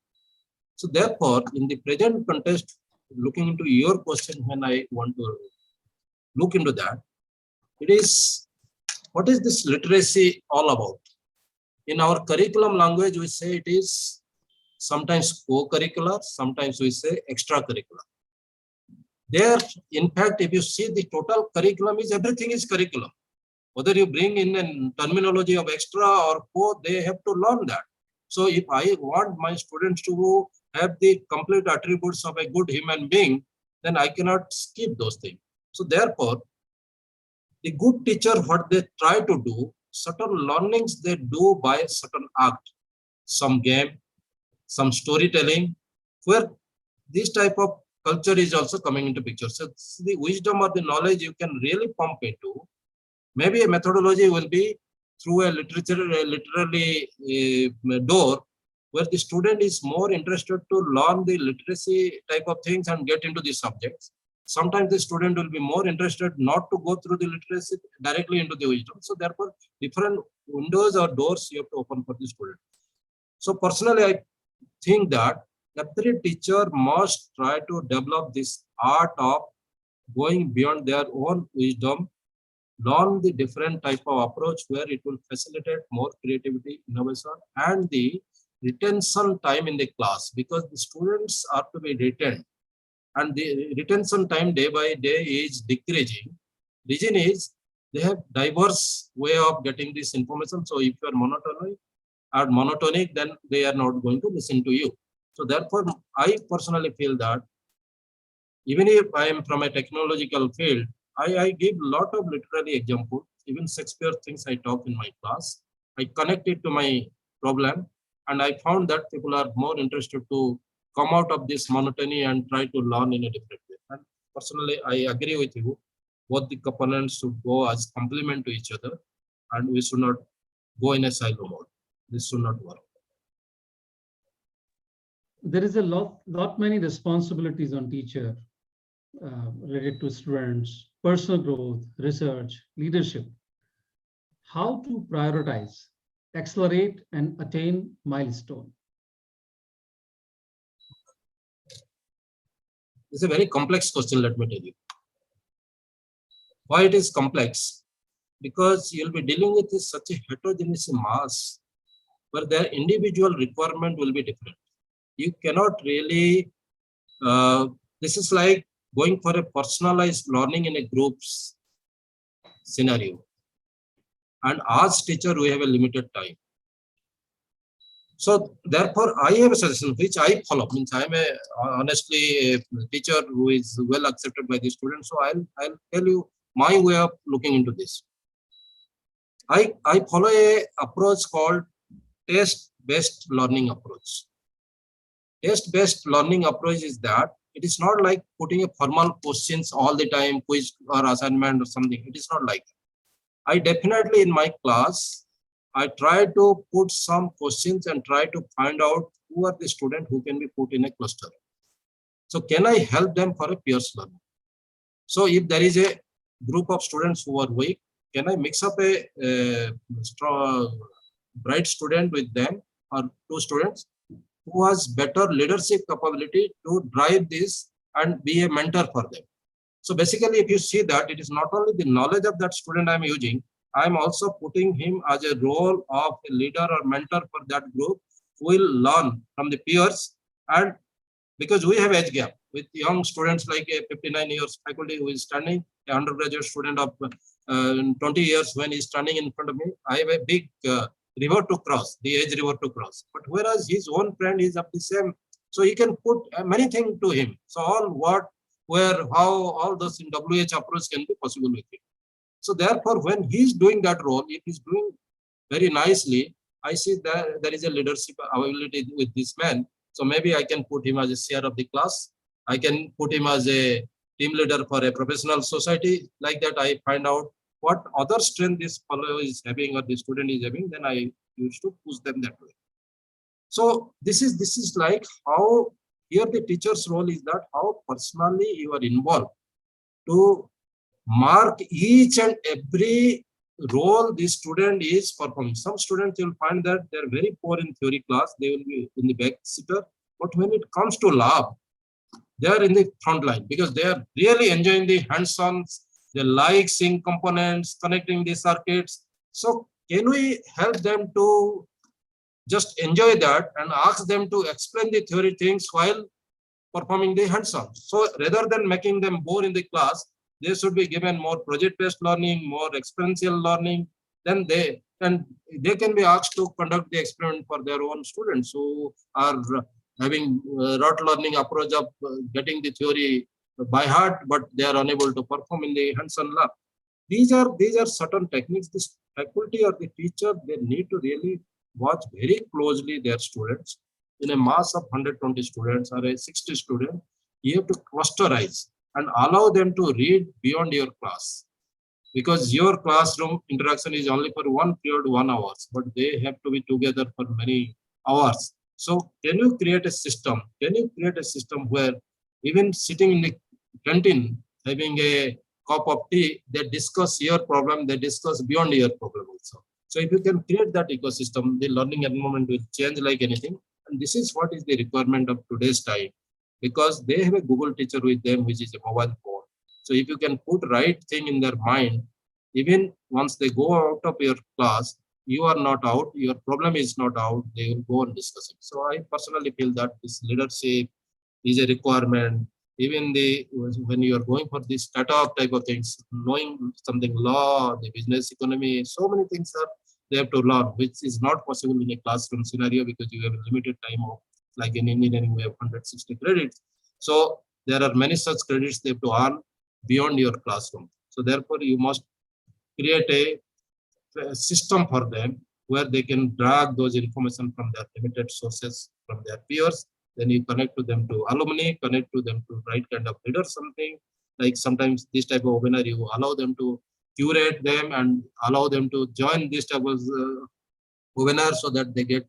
So therefore, in the present context, looking into your question, when I want to look into that, it is, what is this literacy all about? In our curriculum language, we say it is sometimes co-curricular, sometimes we say extracurricular. There, in fact, if you see the total curriculum is, everything is curriculum. Whether you bring in a terminology of extra or co, they have to learn that. So if I want my students to have the complete attributes of a good human being, then I cannot skip those things. So therefore, the good teacher, what they try to do, certain learnings they do by certain act, some game, some storytelling, where this type of culture is also coming into picture. So the wisdom or the knowledge you can really pump into. Maybe a methodology will be through a literally door, where the student is more interested to learn the literacy type of things and get into the subjects. Sometimes the student will be more interested not to go through the literacy directly into the wisdom. So therefore, different windows or doors you have to open for the student. So personally, I think that every teacher must try to develop this art of going beyond their own wisdom, learn the different type of approach where it will facilitate more creativity, innovation, and the retention time in the class, because the students are to be retained, and the retention time day by day is decreasing. Reason is they have diverse way of getting this information. So if you are monotonic, then they are not going to listen to you. So therefore, I personally feel that even if I am from a technological field, I give a lot of literary examples, even Shakespeare things I talk in my class. I connect it to my problem, and I found that people are more interested to come out of this monotony and try to learn in a different way. And personally, I agree with you. Both the components should go as complement to each other, and we should not go in a silo mode. This should not work. There is a lot many responsibilities on teacher related to students, personal growth, research, leadership. How to prioritize, accelerate, and attain milestone? It's a very complex question, let me tell you. Why it is complex? Because you'll be dealing with such a heterogeneous mass where their individual requirement will be different. You cannot really, this is like going for a personalized learning in a groups scenario. And as teacher, we have a limited time. So therefore, I have a suggestion which I follow. Means I am honestly a teacher who is well accepted by the students. So I'll tell you my way of looking into this. I follow a approach called test-based learning approach. Test-based learning approach is that it is not like putting a formal questions all the time, quiz or assignment or something. It is not like that. I definitely in my class, I try to put some questions and try to find out who are the students who can be put in a cluster. So can I help them for a peer learning? So if there is a group of students who are weak, can I mix up a strong, bright student with them, or two students who has better leadership capability to drive this and be a mentor for them? So basically, if you see that it is not only the knowledge of that student I'm using, I'm also putting him as a role of a leader or mentor for that group who will learn from the peers And because we have age gap with young students like a 59 years faculty who is standing, an undergraduate student of 20 years when he's standing in front of me, I have a big river to cross, the age river to cross. But whereas his own friend is of the same, so he can put many things to him. So all what, where, how, all those in WH approach can be possible with him. So therefore, when he's doing that role, if he's doing very nicely, I see that there is a leadership ability with this man. So maybe I can put him as a chair of the class. I can put him as a team leader for a professional society. Like that, I find out what other strength this fellow is having or the student is having, then I used to push them that way. So this is like how here the teacher's role is that how personally you are involved to mark each and every role the student is performing. Some students you'll find that they're very poor in theory class, they will be in the back seater, but when it comes to lab, they are in the front line because they are really enjoying the hands-on, they like seeing components, connecting the circuits. So can we help them to just enjoy that and ask them to explain the theory things while performing the hands-on? So rather than making them bore in the class, they should be given more project-based learning, more experiential learning. Then they can be asked to conduct the experiment for their own students who are having rote learning approach of getting the theory by heart, but they are unable to perform in the hands-on lab. These are certain techniques. This faculty or the teacher, they need to really watch very closely their students. In a mass of 120 students or a 60 students, you have to clusterize and allow them to read beyond your class. Because your classroom interaction is only for one period, 1 hour, but they have to be together for many hours. So can you create a system? Can you create a system where even sitting in the canteen, having a cup of tea, they discuss your problem, they discuss beyond your problem also. So if you can create that ecosystem, the learning environment will change like anything. And this is what is the requirement of today's time, because they have a Google teacher with them, which is a mobile phone. So if you can put right thing in their mind, even once they go out of your class, you are not out, your problem is not out, they will go and discuss it. So I personally feel that this leadership is a requirement. Even when you are going for this startup type of things, knowing something law, the business economy, so many things are they have to learn, which is not possible in a classroom scenario because you have a limited time of, like in engineering, we have 160 credits. So there are many such credits they have to earn beyond your classroom. So therefore, you must create a system for them where they can drag those information from their limited sources, from their peers. Then you connect to them to alumni, connect to them to right kind of leader something. Like sometimes this type of webinar, you allow them to curate them and allow them to join this type of webinar so that they get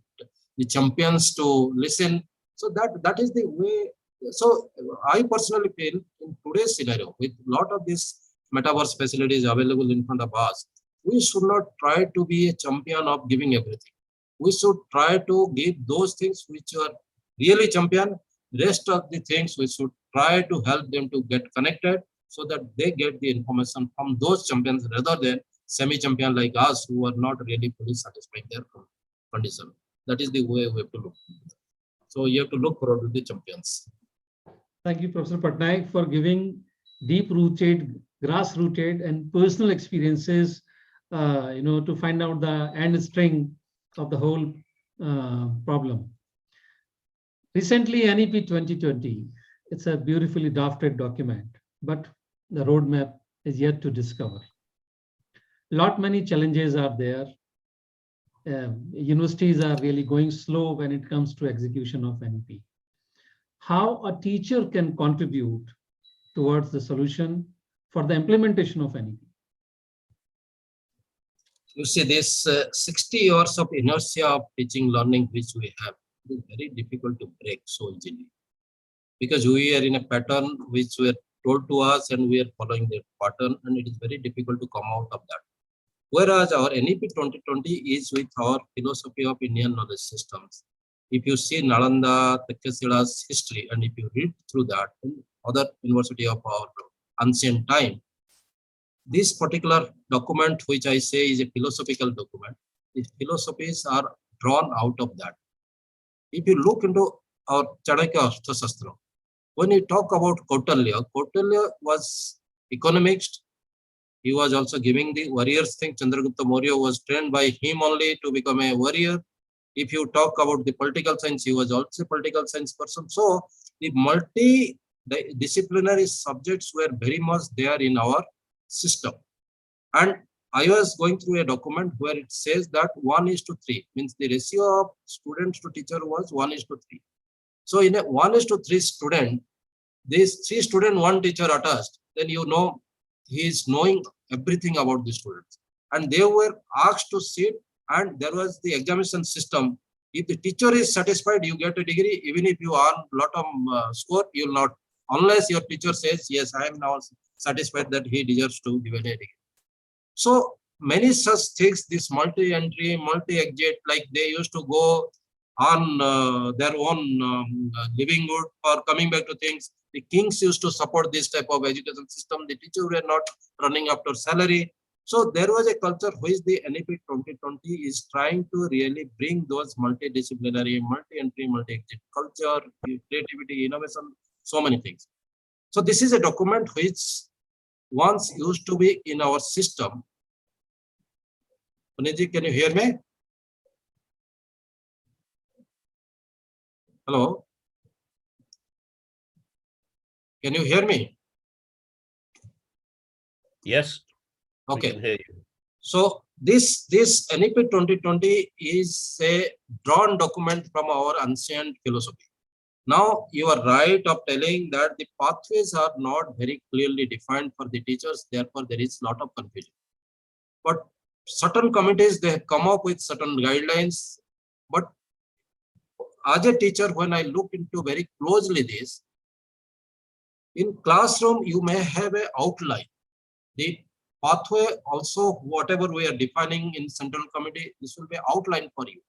the champions to listen. So that is the way. So I personally feel in today's scenario, with a lot of these metaverse facilities available in front of us, we should not try to be a champion of giving everything. We should try to give those things which are really champion. Rest of the things we should try to help them to get connected so that they get the information from those champions rather than semi-champion like us who are not really fully satisfying their condition. That is the way we have to look. So you have to look for the champions. Thank you, Professor Pattnaik, for giving deep-rooted, grass-rooted, and personal experiences, to find out the end string of the whole problem. Recently, NEP 2020, it's a beautifully drafted document, but the roadmap is yet to discover. Many challenges are there. Universities are really going slow when it comes to execution of NEP. How a teacher can contribute towards the solution for the implementation of NEP? You see, this 60 years of inertia of teaching learning which we have is very difficult to break so easily, because we are in a pattern which were told to us and we are following that pattern, and it is very difficult to come out of that. Whereas our NEP 2020 is with our philosophy of Indian knowledge systems. If you see Nalanda, Takshashila's history, and if you read through that in other university of our ancient time, this particular document, which I say is a philosophical document, the philosophies are drawn out of that. If you look into or Chanakya Arthashastra. When you talk about Kautilya, Kautilya was economist. He was also giving the warriors thing. Chandragupta Maurya was trained by him only to become a warrior. If you talk about the political science, he was also a political science person. So the multidisciplinary subjects were very much there in our system. And I was going through a document where it says that 1:3 means the ratio of students to teacher was 1:3. So in a 1:3 student, these 3 students, 1 teacher attached, then you know he is knowing everything about the students. And they were asked to sit, and there was the examination system. If the teacher is satisfied, you get a degree. Even if you earn a lot of score, you will not, unless your teacher says, yes, I am now satisfied that he deserves to give a degree. So many such things, this multi-entry, multi-exit, like they used to go on their own livelihood or coming back to things. The kings used to support this type of education system. The teachers were not running after salary. So there was a culture which the NEP 2020 is trying to really bring those multidisciplinary, multi-entry, multi-exit culture, creativity, innovation, so many things. So this is a document which once used to be in our system. Puneet, can you hear me? Hello? Can you hear me? Yes. Okay. We can hear you. So this NEP 2020 is a drawn document from our ancient philosophy. Now you are right of telling that the pathways are not very clearly defined for the teachers. Therefore, there is a lot of confusion. But certain committees, they have come up with certain guidelines. But as a teacher, when I look into very closely this, in classroom, you may have an outline. The pathway also, whatever we are defining in central committee, this will be outlined for you.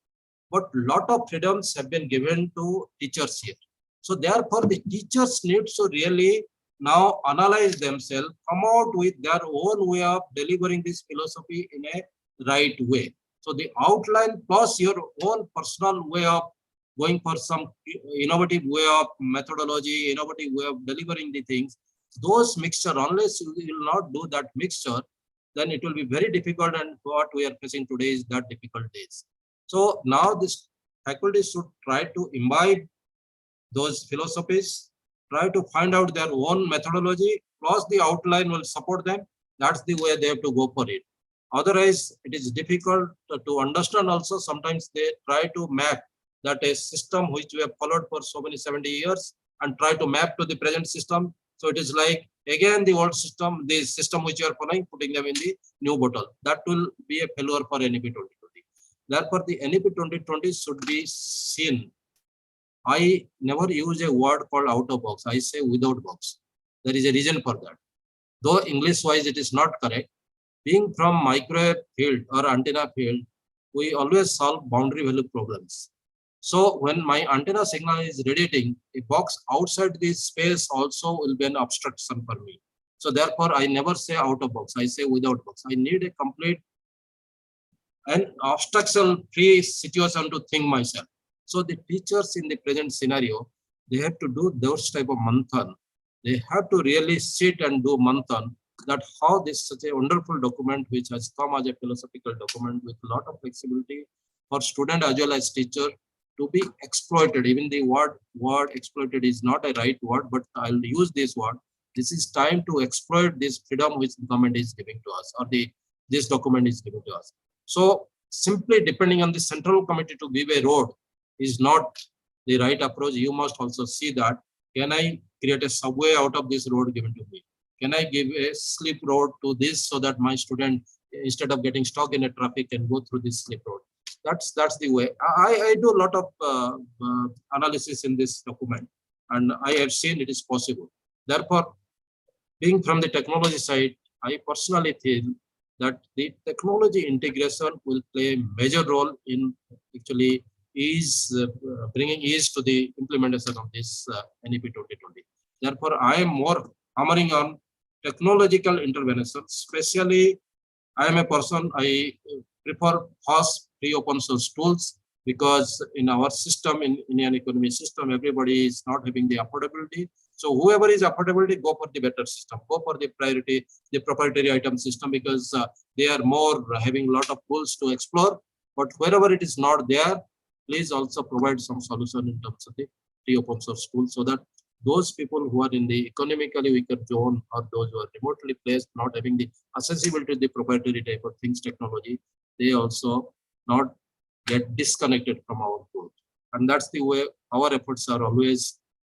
But lot of freedoms have been given to teachers here. So therefore, the teachers need to really now analyze themselves, come out with their own way of delivering this philosophy in a right way. So the outline plus your own personal way of going for some innovative way of methodology, innovative way of delivering the things, those mixture, unless you will not do that mixture, then it will be very difficult, and what we are facing today is that difficult days. So now this faculty should try to imbibe those philosophies, try to find out their own methodology, plus the outline will support them. That's the way they have to go for it. Otherwise, it is difficult to understand also. Sometimes they try to map that a system which we have followed for so many 70 years and try to map to the present system. So it is like, again, the old system, the system which you are following, putting them in the new bottle. That will be a failure for NEP 2020. Therefore, the NEP 2020 should be seen. I never use a word called out of box. I say without box. There is a reason for that. Though English-wise it is not correct. Being from microwave field or antenna field, we always solve boundary value problems. So when my antenna signal is radiating, a box outside this space also will be an obstruction for me. So therefore, I never say out of box. I say without box. I need a complete and obstruction-free situation to think myself. So the teachers in the present scenario, they have to do those type of manthan. They have to really sit and do manthan, that how this such a wonderful document which has come as a philosophical document with a lot of flexibility for student as well as teacher to be exploited. Even the word exploited is not a right word, but I'll use this word. This is time to exploit this freedom which the government is giving to us, or this document is giving to us. So simply depending on the central committee to give a road is not the right approach. You must also see that, can I create a subway out of this road given to me? Can I give a slip road to this so that my student, instead of getting stuck in a traffic, can go through this slip road? That's the way. I do a lot of analysis in this document, and I have seen it is possible. Therefore, being from the technology side, I personally feel that the technology integration will play a major role in actually bringing ease to the implementation of this NEP 2020. Therefore, I am more hammering on technological intervention. Especially, I am a person, I prefer fast free open source tools, because in our system, in Indian economy system, everybody is not having the affordability. So whoever is affordability, go for the better system, go for the priority, the proprietary item system, because they are more having a lot of tools to explore. But wherever it is not there, please also provide some solution in terms of the free open source tool, so that those people who are in the economically weaker zone or those who are remotely placed, not having the accessibility to the proprietary type of things technology, they also not get disconnected from our tool. And that's the way our efforts are always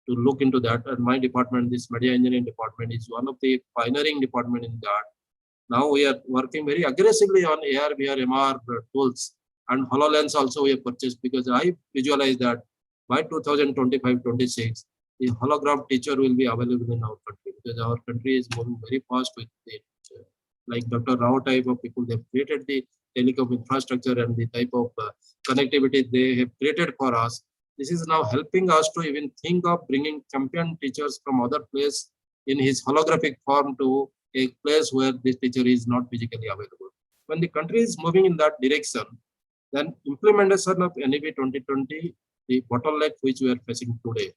to look into that. And my department, this media engineering department, is one of the pioneering department in that. Now we are working very aggressively on AR, VR, MR tools, and HoloLens also we have purchased, because I visualize that by 2025-26, the hologram teacher will be available in our country, because our country is moving very fast with it. Like Dr. Rao type of people, they've created the telecom infrastructure and the type of connectivity they have created for us. This is now helping us to even think of bringing champion teachers from other place in his holographic form to a place where this teacher is not physically available. When the country is moving in that direction, then implementation of NEP 2020, the bottleneck which we are facing today,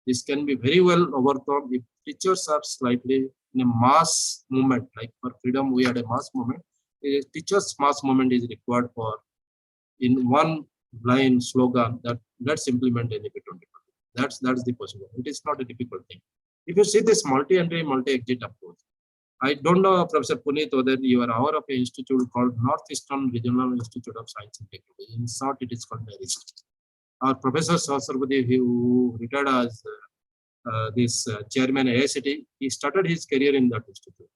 this can be very well overcome if teachers are slightly in a mass movement. Like for freedom, we had a mass movement. A teachers' mass movement is required for, in one line slogan, that let's implement NEP 2020. That's the possible. It is not a difficult thing. If you see this multi-entry, multi-exit approach, I don't know, Professor Puneet, whether you are aware of an institute called Northeastern Regional Institute of Science and Technology. In short, it is called NITTTR. Our Professor Sharma, who retired as this chairman AICT, he started his career in that institute.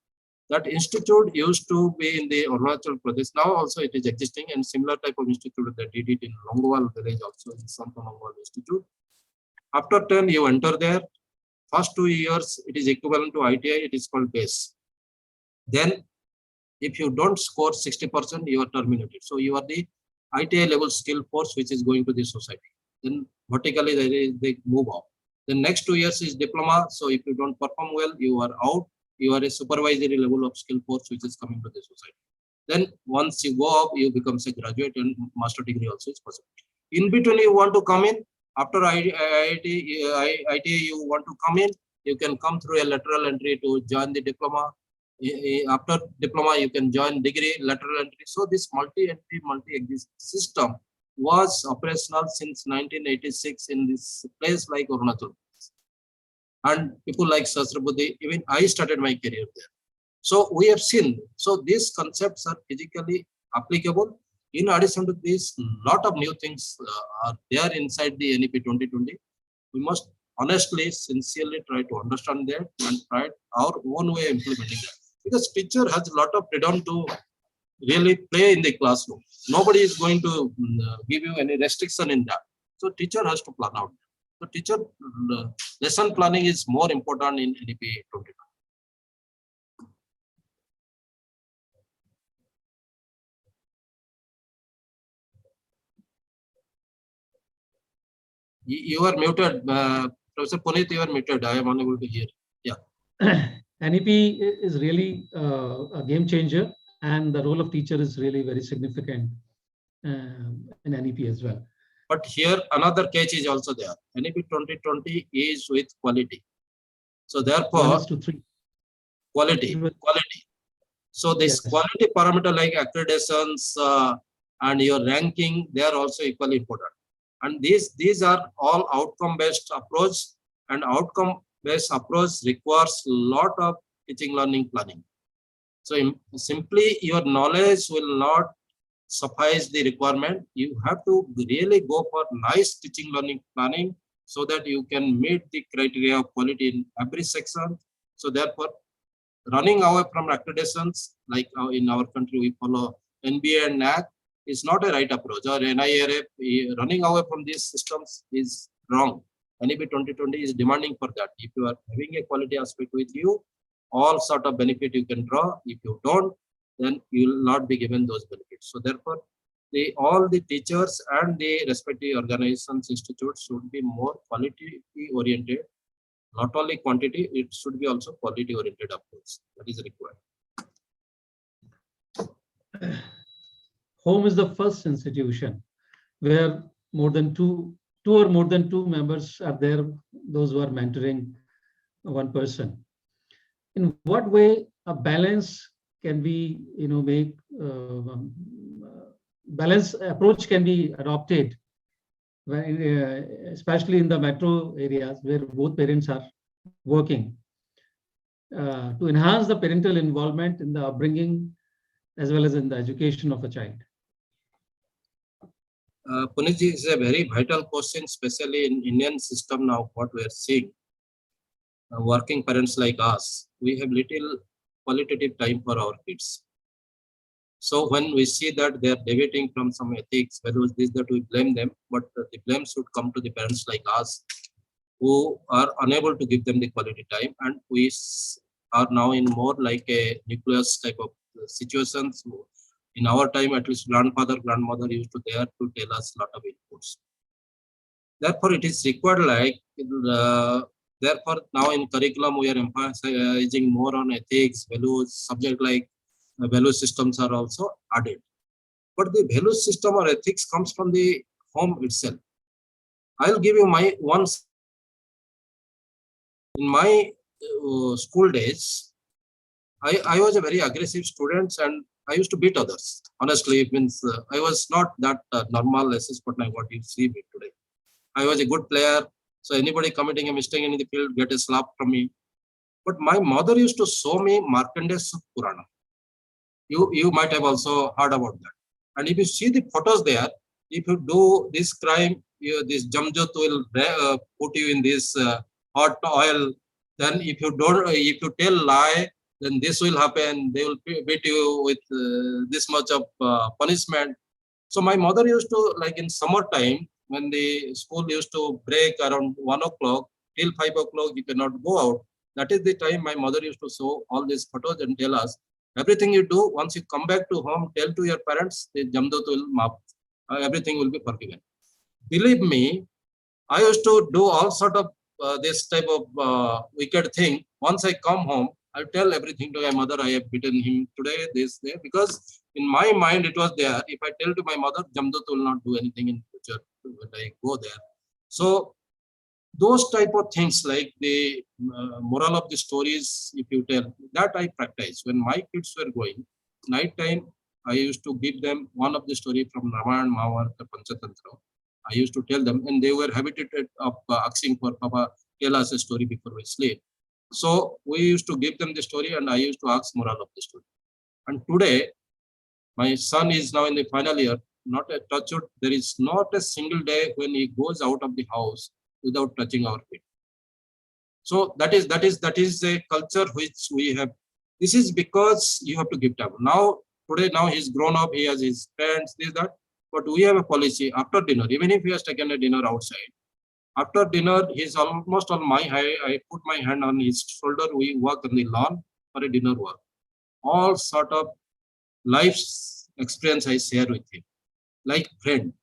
That institute used to be in the Arunachal Pradesh. Now also it is existing, and similar type of institute that did it in Longowal village also, in Santa Longowal Institute. After 10, you enter there. First 2 years, it is equivalent to ITI. It is called base. Then, if you don't score 60%, you are terminated. So you are the ITI level skill force which is going to the society. Then vertically they move out. The next 2 years is diploma. So if you don't perform well, you are out. You are a supervisory level of skill force which is coming to the society. Then once you go up, you become a graduate, and master degree also is possible. In between, you want to come in. After ITI, you want to come in. You can come through a lateral entry to join the diploma. After diploma, you can join degree, lateral entry. So this multi-entry, multi-exit system was operational since 1986 in this place like Arunachal. And people like Sasrabudhi, even I started my career there. So we have seen, so these concepts are physically applicable. In addition to this, lot of new things are there inside the NEP 2020. We must honestly, sincerely try to understand that and try our own way of implementing that. Because teacher has a lot of freedom to really play in the classroom. Nobody is going to give you any restriction in that. So teacher has to plan out. So teacher lesson planning is more important in NEP 2020. You are muted, Professor Puneet. You are muted. I am unable to hear. Yeah. NEP is really a game changer, and the role of teacher is really very significant in NEP as well. But here another catch is also there. NEP 2020 is with quality. So therefore, quality. So this quality parameter like accreditations and your ranking, they are also equally important. And these are all outcome-based approach, and outcome-based approach requires a lot of teaching learning planning. So simply your knowledge will not suffice the requirement. You have to really go for nice teaching learning planning so that you can meet the criteria of quality in every section. So therefore, running away from accreditations, like in our country we follow NBA and NAC, is not a right approach, or NIRF, running away from these systems is wrong. NEP 2020 is demanding for that. If you are having a quality aspect with you, all sort of benefit you can draw. If you don't, then you will not be given those benefits. So therefore, all the teachers and the respective organizations, institutes should be more quality oriented. Not only quantity, it should be also quality oriented approach. That is required. Home is the first institution where more than two or more than two members are there, those who are mentoring one person. In what way a balance can be, make balance approach can be adopted, especially in the metro areas where both parents are working, to enhance the parental involvement in the upbringing as well as in the education of a child? Puneet ji, is a very vital question, especially in Indian system now, what we are seeing. Working parents like us, we have little qualitative time for our kids. So when we see that they are deviating from some ethics, values, this, that, we blame them, but the blame should come to the parents like us who are unable to give them the quality time, and we are now in more like a nucleus type of situations. In our time, at least grandfather, grandmother used to there to tell us a lot of inputs. Therefore, it is required like, therefore now in curriculum, we are emphasizing more on ethics, values, subject like value systems are also added. But the value system or ethics comes from the home itself. I'll give you my one. In my school days, I was a very aggressive student and I used to beat others. Honestly, it means I was not that normal SS Pattnaik what you see me today. I was a good player, so anybody committing a mistake in the field get a slap from me. But my mother used to show me Markandeya Purana. You might have also heard about that. And if you see the photos there, if you do this crime, this Jamjot will put you in this hot oil. Then if you tell lie, then this will happen. They will beat you with this much of punishment. So my mother used to, like in summertime, when the school used to break around 1 o'clock, till 5 o'clock, you cannot go out. That is the time my mother used to show all these photos and tell us, everything you do, once you come back to home, tell to your parents, the Jamdot will maaf. Everything will be forgiven. Believe me, I used to do all sort of this type of wicked thing. Once I come home, I'll tell everything to my mother. I have beaten him today, this, there, because in my mind it was there. If I tell to my mother, Jamdot will not do anything in future when I go there. So those type of things like the moral of the stories, if you tell, that I practice. When my kids were going, night time, I used to give them one of the story from Ramayana, Mahabharata, Panchatantra. I used to tell them, and they were habituated of asking for Papa, tell us a story before we sleep. So we used to give them the story, and I used to ask moral of the story. And today, my son is now in the final year. Not a touchwood. There is not a single day when he goes out of the house without touching our feet. So that is a culture which we have. This is because you have to give time. Now today, now he's grown up. He has his friends. This that. But we have a policy after dinner. Even if he has taken a dinner outside, after dinner he's almost on my height. I put my hand on his shoulder. We walk on the lawn for a dinner walk. All sort of life's experience I share with him, like friend.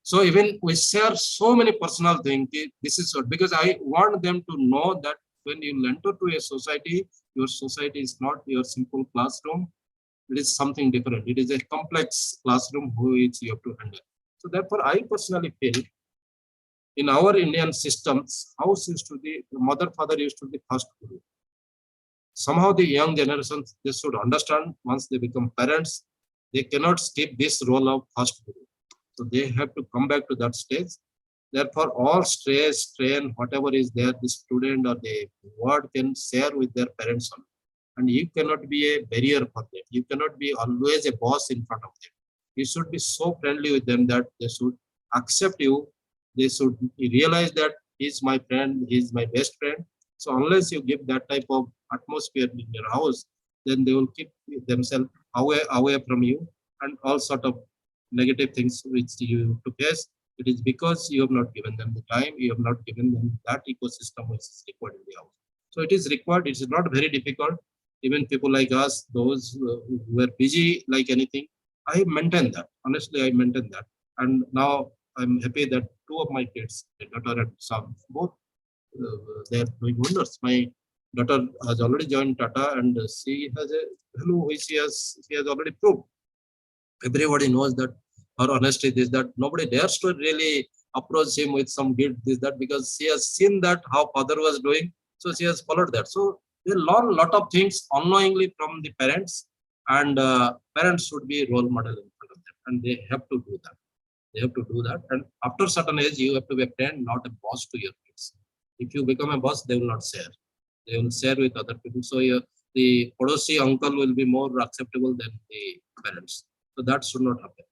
So even we share so many personal things. This is what, because I want them to know that when you enter to a society, your society is not your simple classroom. It is something different. It is a complex classroom which you have to handle. So therefore, I personally feel in our Indian systems, house used to be, the mother, father used to be first guru. Somehow the young generations, they should understand once they become parents, they cannot skip this role of first guru. So they have to come back to that stage. Therefore, all stress, strain, whatever is there, the student or the word can share with their parents on. And you cannot be a barrier for them. You cannot be always a boss in front of them. You should be so friendly with them that they should accept you. They should realize that he's my friend, he's my best friend. So unless you give that type of atmosphere in your house, then they will keep themselves away from you, and all sort of negative things which you to face. It is because you have not given them the time, you have not given them that ecosystem which is required in the house. So it is required, it is not very difficult. Even people like us, those who were busy like anything, I maintain that. Honestly, I maintain that. And now I'm happy that two of my kids, my daughter and son, both they are doing wonders. My daughter has already joined Tata, and she has a value which she has already proved. Everybody knows that her honesty, this, that. Nobody dares to really approach him with some guilt, this, that, because she has seen that how father was doing. So she has followed that. So they learn a lot of things unknowingly from the parents, and parents should be role model in front of them, and they have to do that. They have to do that. And after certain age, you have to be a parent, not a boss to your kids. If you become a boss, they will not share. They will share with other people. So the Podosi uncle will be more acceptable than the parents. So that should not happen.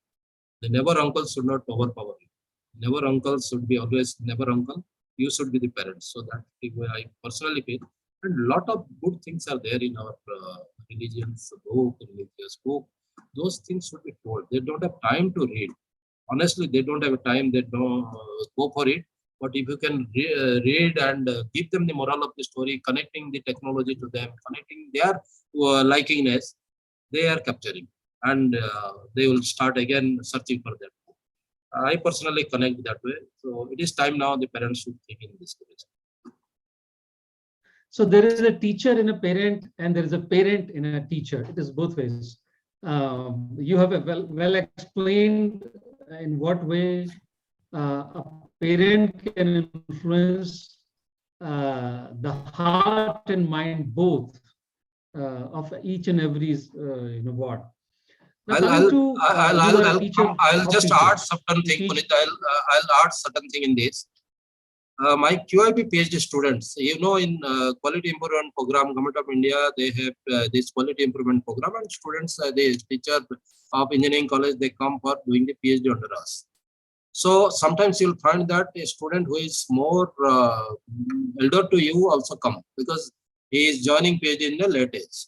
The never uncle should not overpower you. Never uncle should be always never uncle. You should be the parents. So that I personally feel. And a lot of good things are there in our religion's book, religious book. Those things should be told. They don't have time to read. Honestly, they don't have time. They don't go for it. But if you can read and give them the moral of the story, connecting the technology to them, connecting their likingness, they are capturing. And they will start again searching for them. I personally connect that way. So it is time now the parents should think in this direction. So there is a teacher in a parent, and there is a parent in a teacher. It is both ways. You have a well explained in what way a parent can influence the heart and mind both of each and every ward. I'll just add certain thing, Puneet. I'll add certain thing in this. My QIP PhD students, in quality improvement program, Government of India, they have this quality improvement program, and students, the teacher of engineering college, they come for doing the PhD under us. So sometimes you'll find that a student who is more elder to you also come, because he is joining PhD in the late age.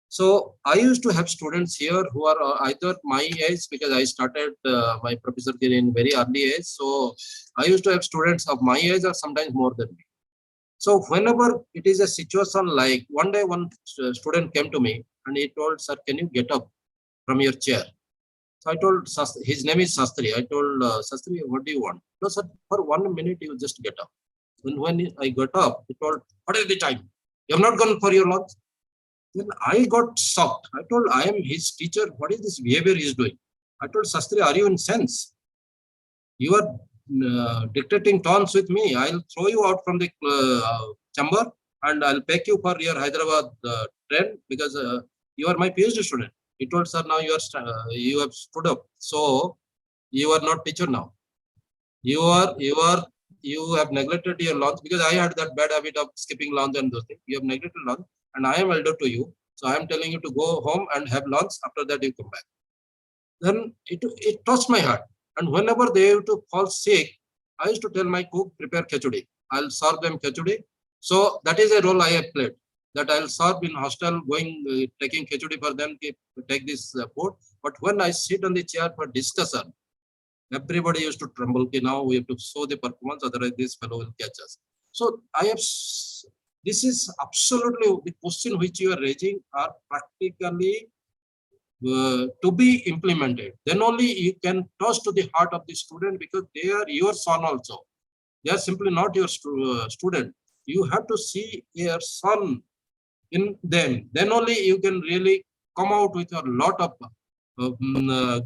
So I used to have students here who are either my age, because I started my professor career in very early age. So I used to have students of my age or sometimes more than me. So whenever it is a situation like one day, one student came to me and he told, "Sir, can you get up from your chair?" So I told, his name is Sastri. I told, "Sastri, what do you want?" "No, sir, for 1 minute, you just get up." When I got up, he told, "What is the time? You have not gone for your lunch?" Then I got shocked. I told, I am his teacher. What is this behavior he is doing? I told, "Sastri, are you in sense? You are dictating taunts with me. I'll throw you out from the chamber and I'll take you for your Hyderabad train, because you are my PhD student." He told, "Sir, now you have stood up. So you are not teacher now. You have neglected your lunch," because I had that bad habit of skipping lunch and those things. "You have neglected lunch, and I am elder to you. So I am telling you to go home and have lunch. After that, you come back." Then it touched my heart. And whenever they have to fall sick, I used to tell my cook, "Prepare khichdi. I'll serve them khichdi." So that is a role I have played, that I'll serve in hostel, taking khichdi for them, take this food. But when I sit on the chair for discussion, everybody used to tremble. Okay, now we have to show the performance, otherwise this fellow will catch us. So this is absolutely the question which you are raising are practically to be implemented. Then only you can touch to the heart of the student, because they are your son also. They are simply not your student. You have to see your son in them. Then only you can really come out with a lot of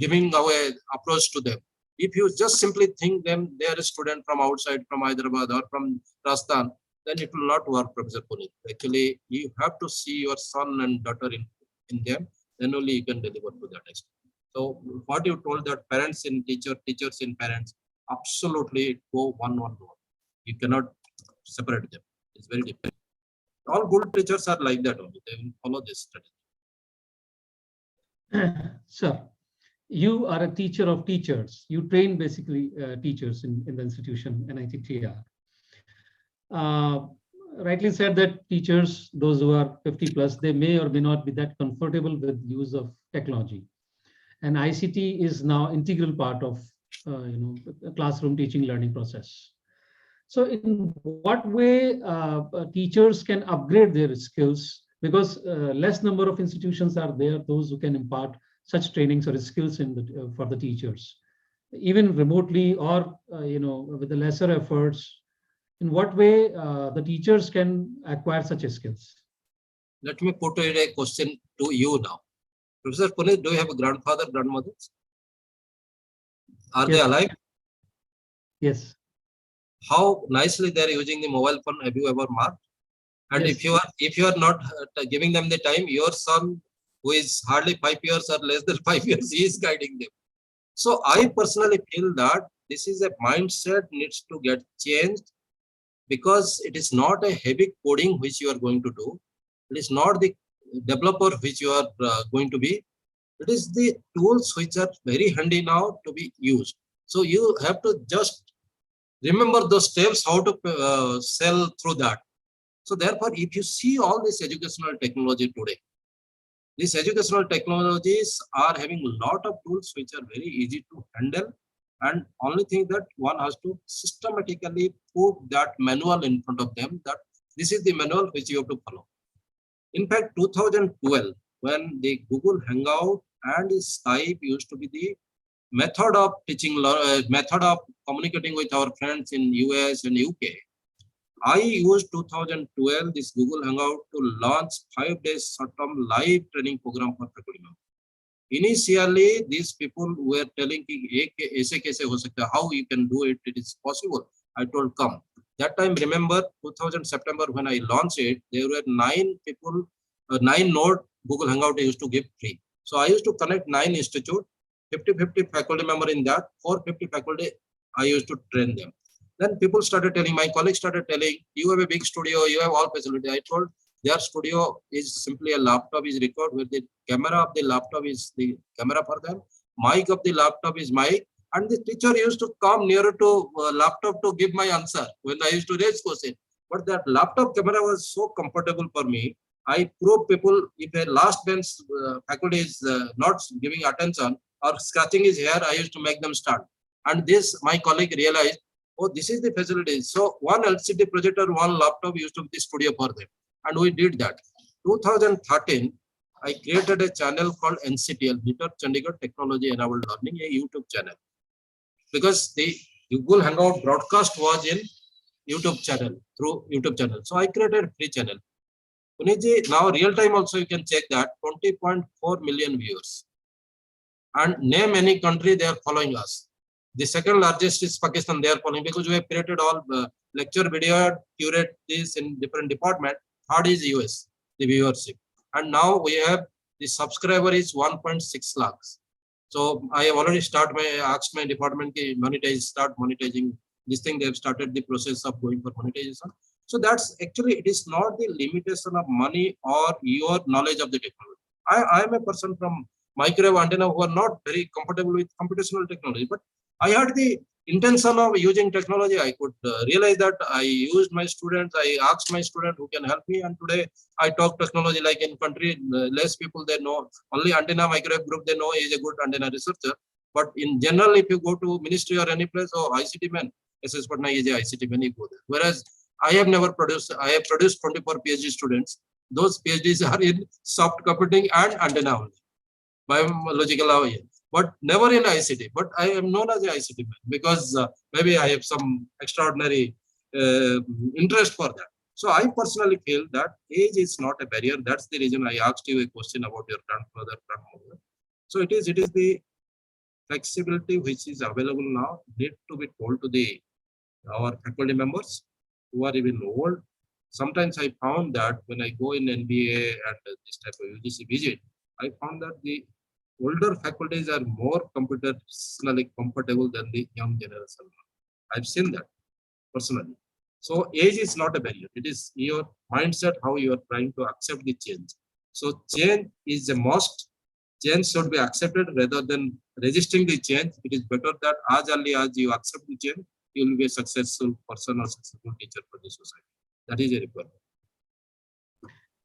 giving away approach to them. If you just simply think them, they are a student from outside, from Hyderabad or from Rajasthan, then it will not work, Professor Puneet. Actually, you have to see your son and daughter in them, then only you can deliver to that extent. So what you told, that parents in teachers in parents, absolutely go one. You cannot separate them. It's very different. All good teachers are like that only. They will follow this strategy. Sir, you are a teacher of teachers. You train basically teachers in the institution, NITTTR. Rightly said that teachers, those who are 50 plus, they may or may not be that comfortable with use of technology. And ICT is now integral part of the classroom teaching learning process. So in what way teachers can upgrade their skills? Because less number of institutions are there, those who can impart such trainings or skills for the teachers, even remotely or with the lesser efforts. In what way the teachers can acquire such skills? Let me put a question to you now. Professor Puneet, do you have a grandfather, grandmothers? Are they Yes. alive? Yes. How nicely they are using the mobile phone? Have you ever marked? And Yes. if you are not giving them the time, your son, who is hardly 5 years or less than 5 years, he is guiding them. So I personally feel that this is a mindset needs to get changed, because it is not a heavy coding which you are going to do. It is not the developer which you are going to be. It is the tools which are very handy now to be used. So you have to just remember those steps, how to sell through that. So therefore, if you see all this educational technology today, these educational technologies are having a lot of tools which are very easy to handle. And only thing that one has to systematically put that manual in front of them, that this is the manual which you have to follow. In fact, 2012, when the Google Hangout and Skype used to be the method of teaching, method of communicating with our friends in US and UK, I used 2012 this Google Hangout to launch 5 days short-term live training program for faculty members. Initially, these people were telling me, how you can do it, it is possible. I told, come. That time, remember, 2000 September, when I launched it, there were 9 people, 9 node Google Hangout I used to give free. So I used to connect 9 institute, 50-50 faculty member in that, 450 faculty, I used to train them. Then people started telling, my colleagues started telling, you have a big studio, you have all facility. I told, their studio is simply a laptop is record, where the camera of the laptop is the camera for them, mic of the laptop is mic, and the teacher used to come nearer to laptop to give my answer when I used to raise question. But that laptop camera was so comfortable for me. I prove people, if a last bench faculty is not giving attention or scratching his hair, I used to make them stand. And this, my colleague realized, oh, this is the facility. So one LCD projector, one laptop used to be the studio for them. And we did that. 2013, I created a channel called NCTL, NITTTR Chandigarh Technology Enabled Learning, a YouTube channel. Because the Google Hangout broadcast was in YouTube channel, through YouTube channel. So I created a free channel. Puneet, now real time also you can check that, 20.4 million viewers. And name any country, they are following us. The second largest is Pakistan, they are following, because we have created all lecture video, curate this in different department. Third is US, the viewership. And now we have the subscriber is 1.6 lakhs. So I have already asked my department to start monetizing this thing. They have started the process of going for monetization. So that's actually, it is not the limitation of money or your knowledge of the technology. I am a person from microwave antenna who are not very comfortable with computational technology, but I had the intention of using technology. I could realize that I used my students. I asked my student who can help me, and today I talk technology. Like in country, less people they know. Only antenna microwave group they know is a good antenna researcher. But in general, if you go to ministry or any place, oh, ICT man, SS Pattnaik is a ICT man, you go there. Whereas I have never produced. I have produced 24 PhD students. Those PhDs are in soft computing and antenna only, biological, but never in ICT. But I am known as an ICT man because maybe I have some extraordinary interest for that. So I personally feel that age is not a barrier. That's the reason I asked you a question about your grandfather, grandmother. So it is the flexibility which is available now need to be told to our faculty members who are even old. Sometimes I found that when I go in NBA and this type of UGC visit, I found that the older faculties are more computationally comfortable than the young generation. I've seen that personally. So age is not a barrier. It is your mindset, how you are trying to accept the change. So change is a must. Change should be accepted rather than resisting the change. It is better that as early as you accept the change, you will be a successful person or successful teacher for the society. That is a requirement.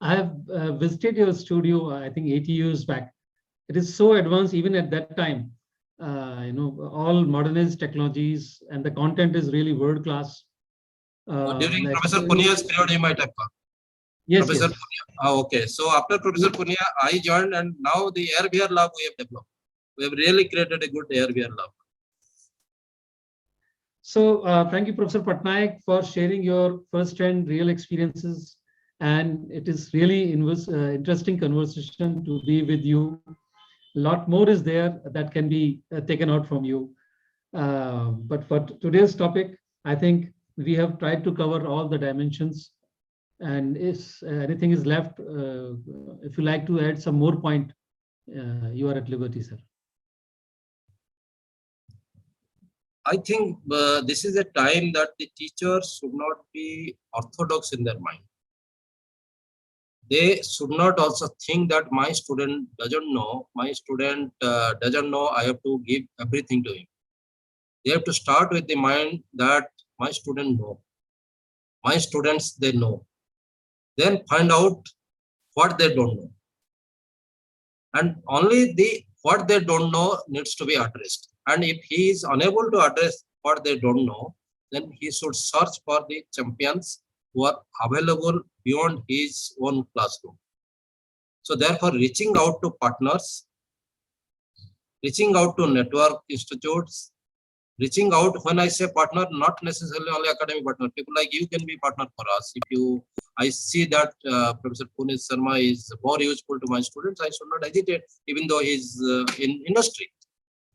I have visited your studio, I think 80 years back. It is so advanced even at that time. All modernized technologies, and the content is really world class. During Professor Punia's period, you might have come. Yes, Professor yes. Punia. Okay, so after Professor Punia, I joined, and now the AirVR lab we have developed. We have really created a good AirVR lab. So thank you, Professor Pattnaik, for sharing your first-hand real experiences. And it is really interesting conversation to be with you. A lot more is there that can be taken out from you. But for today's topic, I think we have tried to cover all the dimensions. And if anything is left, if you like to add some more point, you are at liberty, sir. I think this is a time that the teachers should not be orthodox in their mind. They should not also think that my student doesn't know, I have to give everything to him. They have to start with the mind that my student know, my students, they know. Then find out what they don't know. And only what they don't know needs to be addressed. And if he is unable to address what they don't know, then he should search for the champions who are available beyond his own classroom. So therefore, reaching out to partners, reaching out to network institutes, reaching out, when I say partner, not necessarily only academic partner, people like you can be partner for us. I see that Professor Puneet Sharma is more useful to my students, I should not hesitate, even though he's in industry.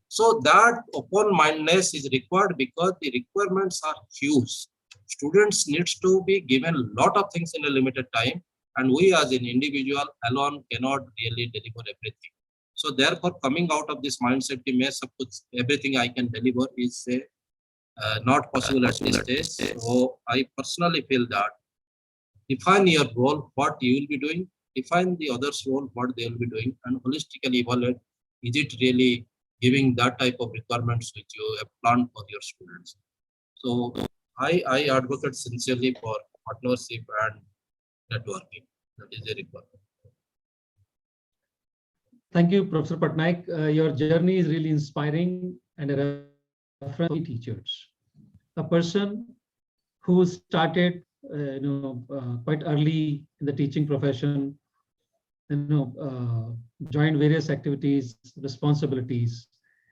So that open-mindedness is required because the requirements are huge. Students needs to be given a lot of things in a limited time, and we as an individual alone cannot really deliver everything. So therefore, coming out of this mindset, everything I can deliver is not possible at this stage. So I personally feel that define your role, what you will be doing, define the other's role, what they will be doing, and holistically evaluate, is it really giving that type of requirements which you have planned for your students. So I advocate sincerely for partnership and networking. That is a requirement. Thank you, Professor Pattnaik. Your journey is really inspiring and a reference to teachers. A person who started, quite early in the teaching profession, joined various activities, responsibilities,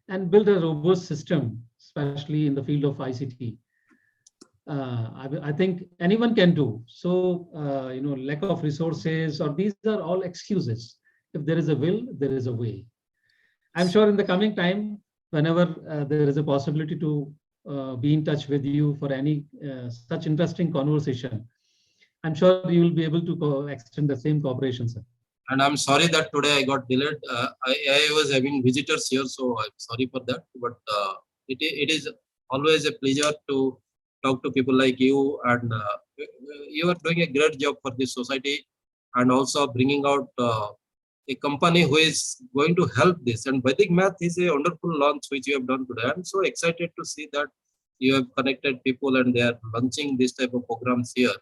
and built a robust system, especially in the field of ICT. I think anyone can do. So, lack of resources, or these are all excuses. If there is a will, there is a way. I'm sure in the coming time, whenever there is a possibility to be in touch with you for any such interesting conversation, I'm sure you will be able to extend the same cooperation, sir. And I'm sorry that today I got delayed. I was having visitors here, so I'm sorry for that. But it is always a pleasure to talk to people like you, and you are doing a great job for this society, and also bringing out a company who is going to help this. And Vedic Math is a wonderful launch which you have done today. I'm so excited to see that you have connected people and they are launching this type of programs here.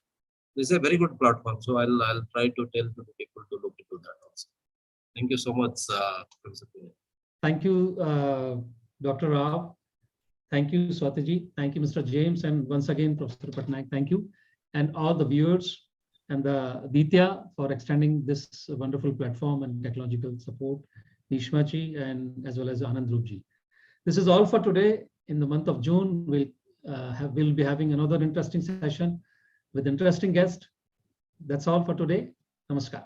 This is a very good platform. So I'll try to tell the people to look into that also. Thank you so much, Professor Puneet. Thank you, Dr. Rao. Thank you, Swati. Thank you, Mr. James. And once again, Professor Pattnaik, thank you. And all the viewers and the Deetya for extending this wonderful platform and technological support, Nishmaji, and as well as Anand Rupji. This is all for today. In the month of June, we'll be having another interesting session with interesting guest. That's all for today. Namaskar.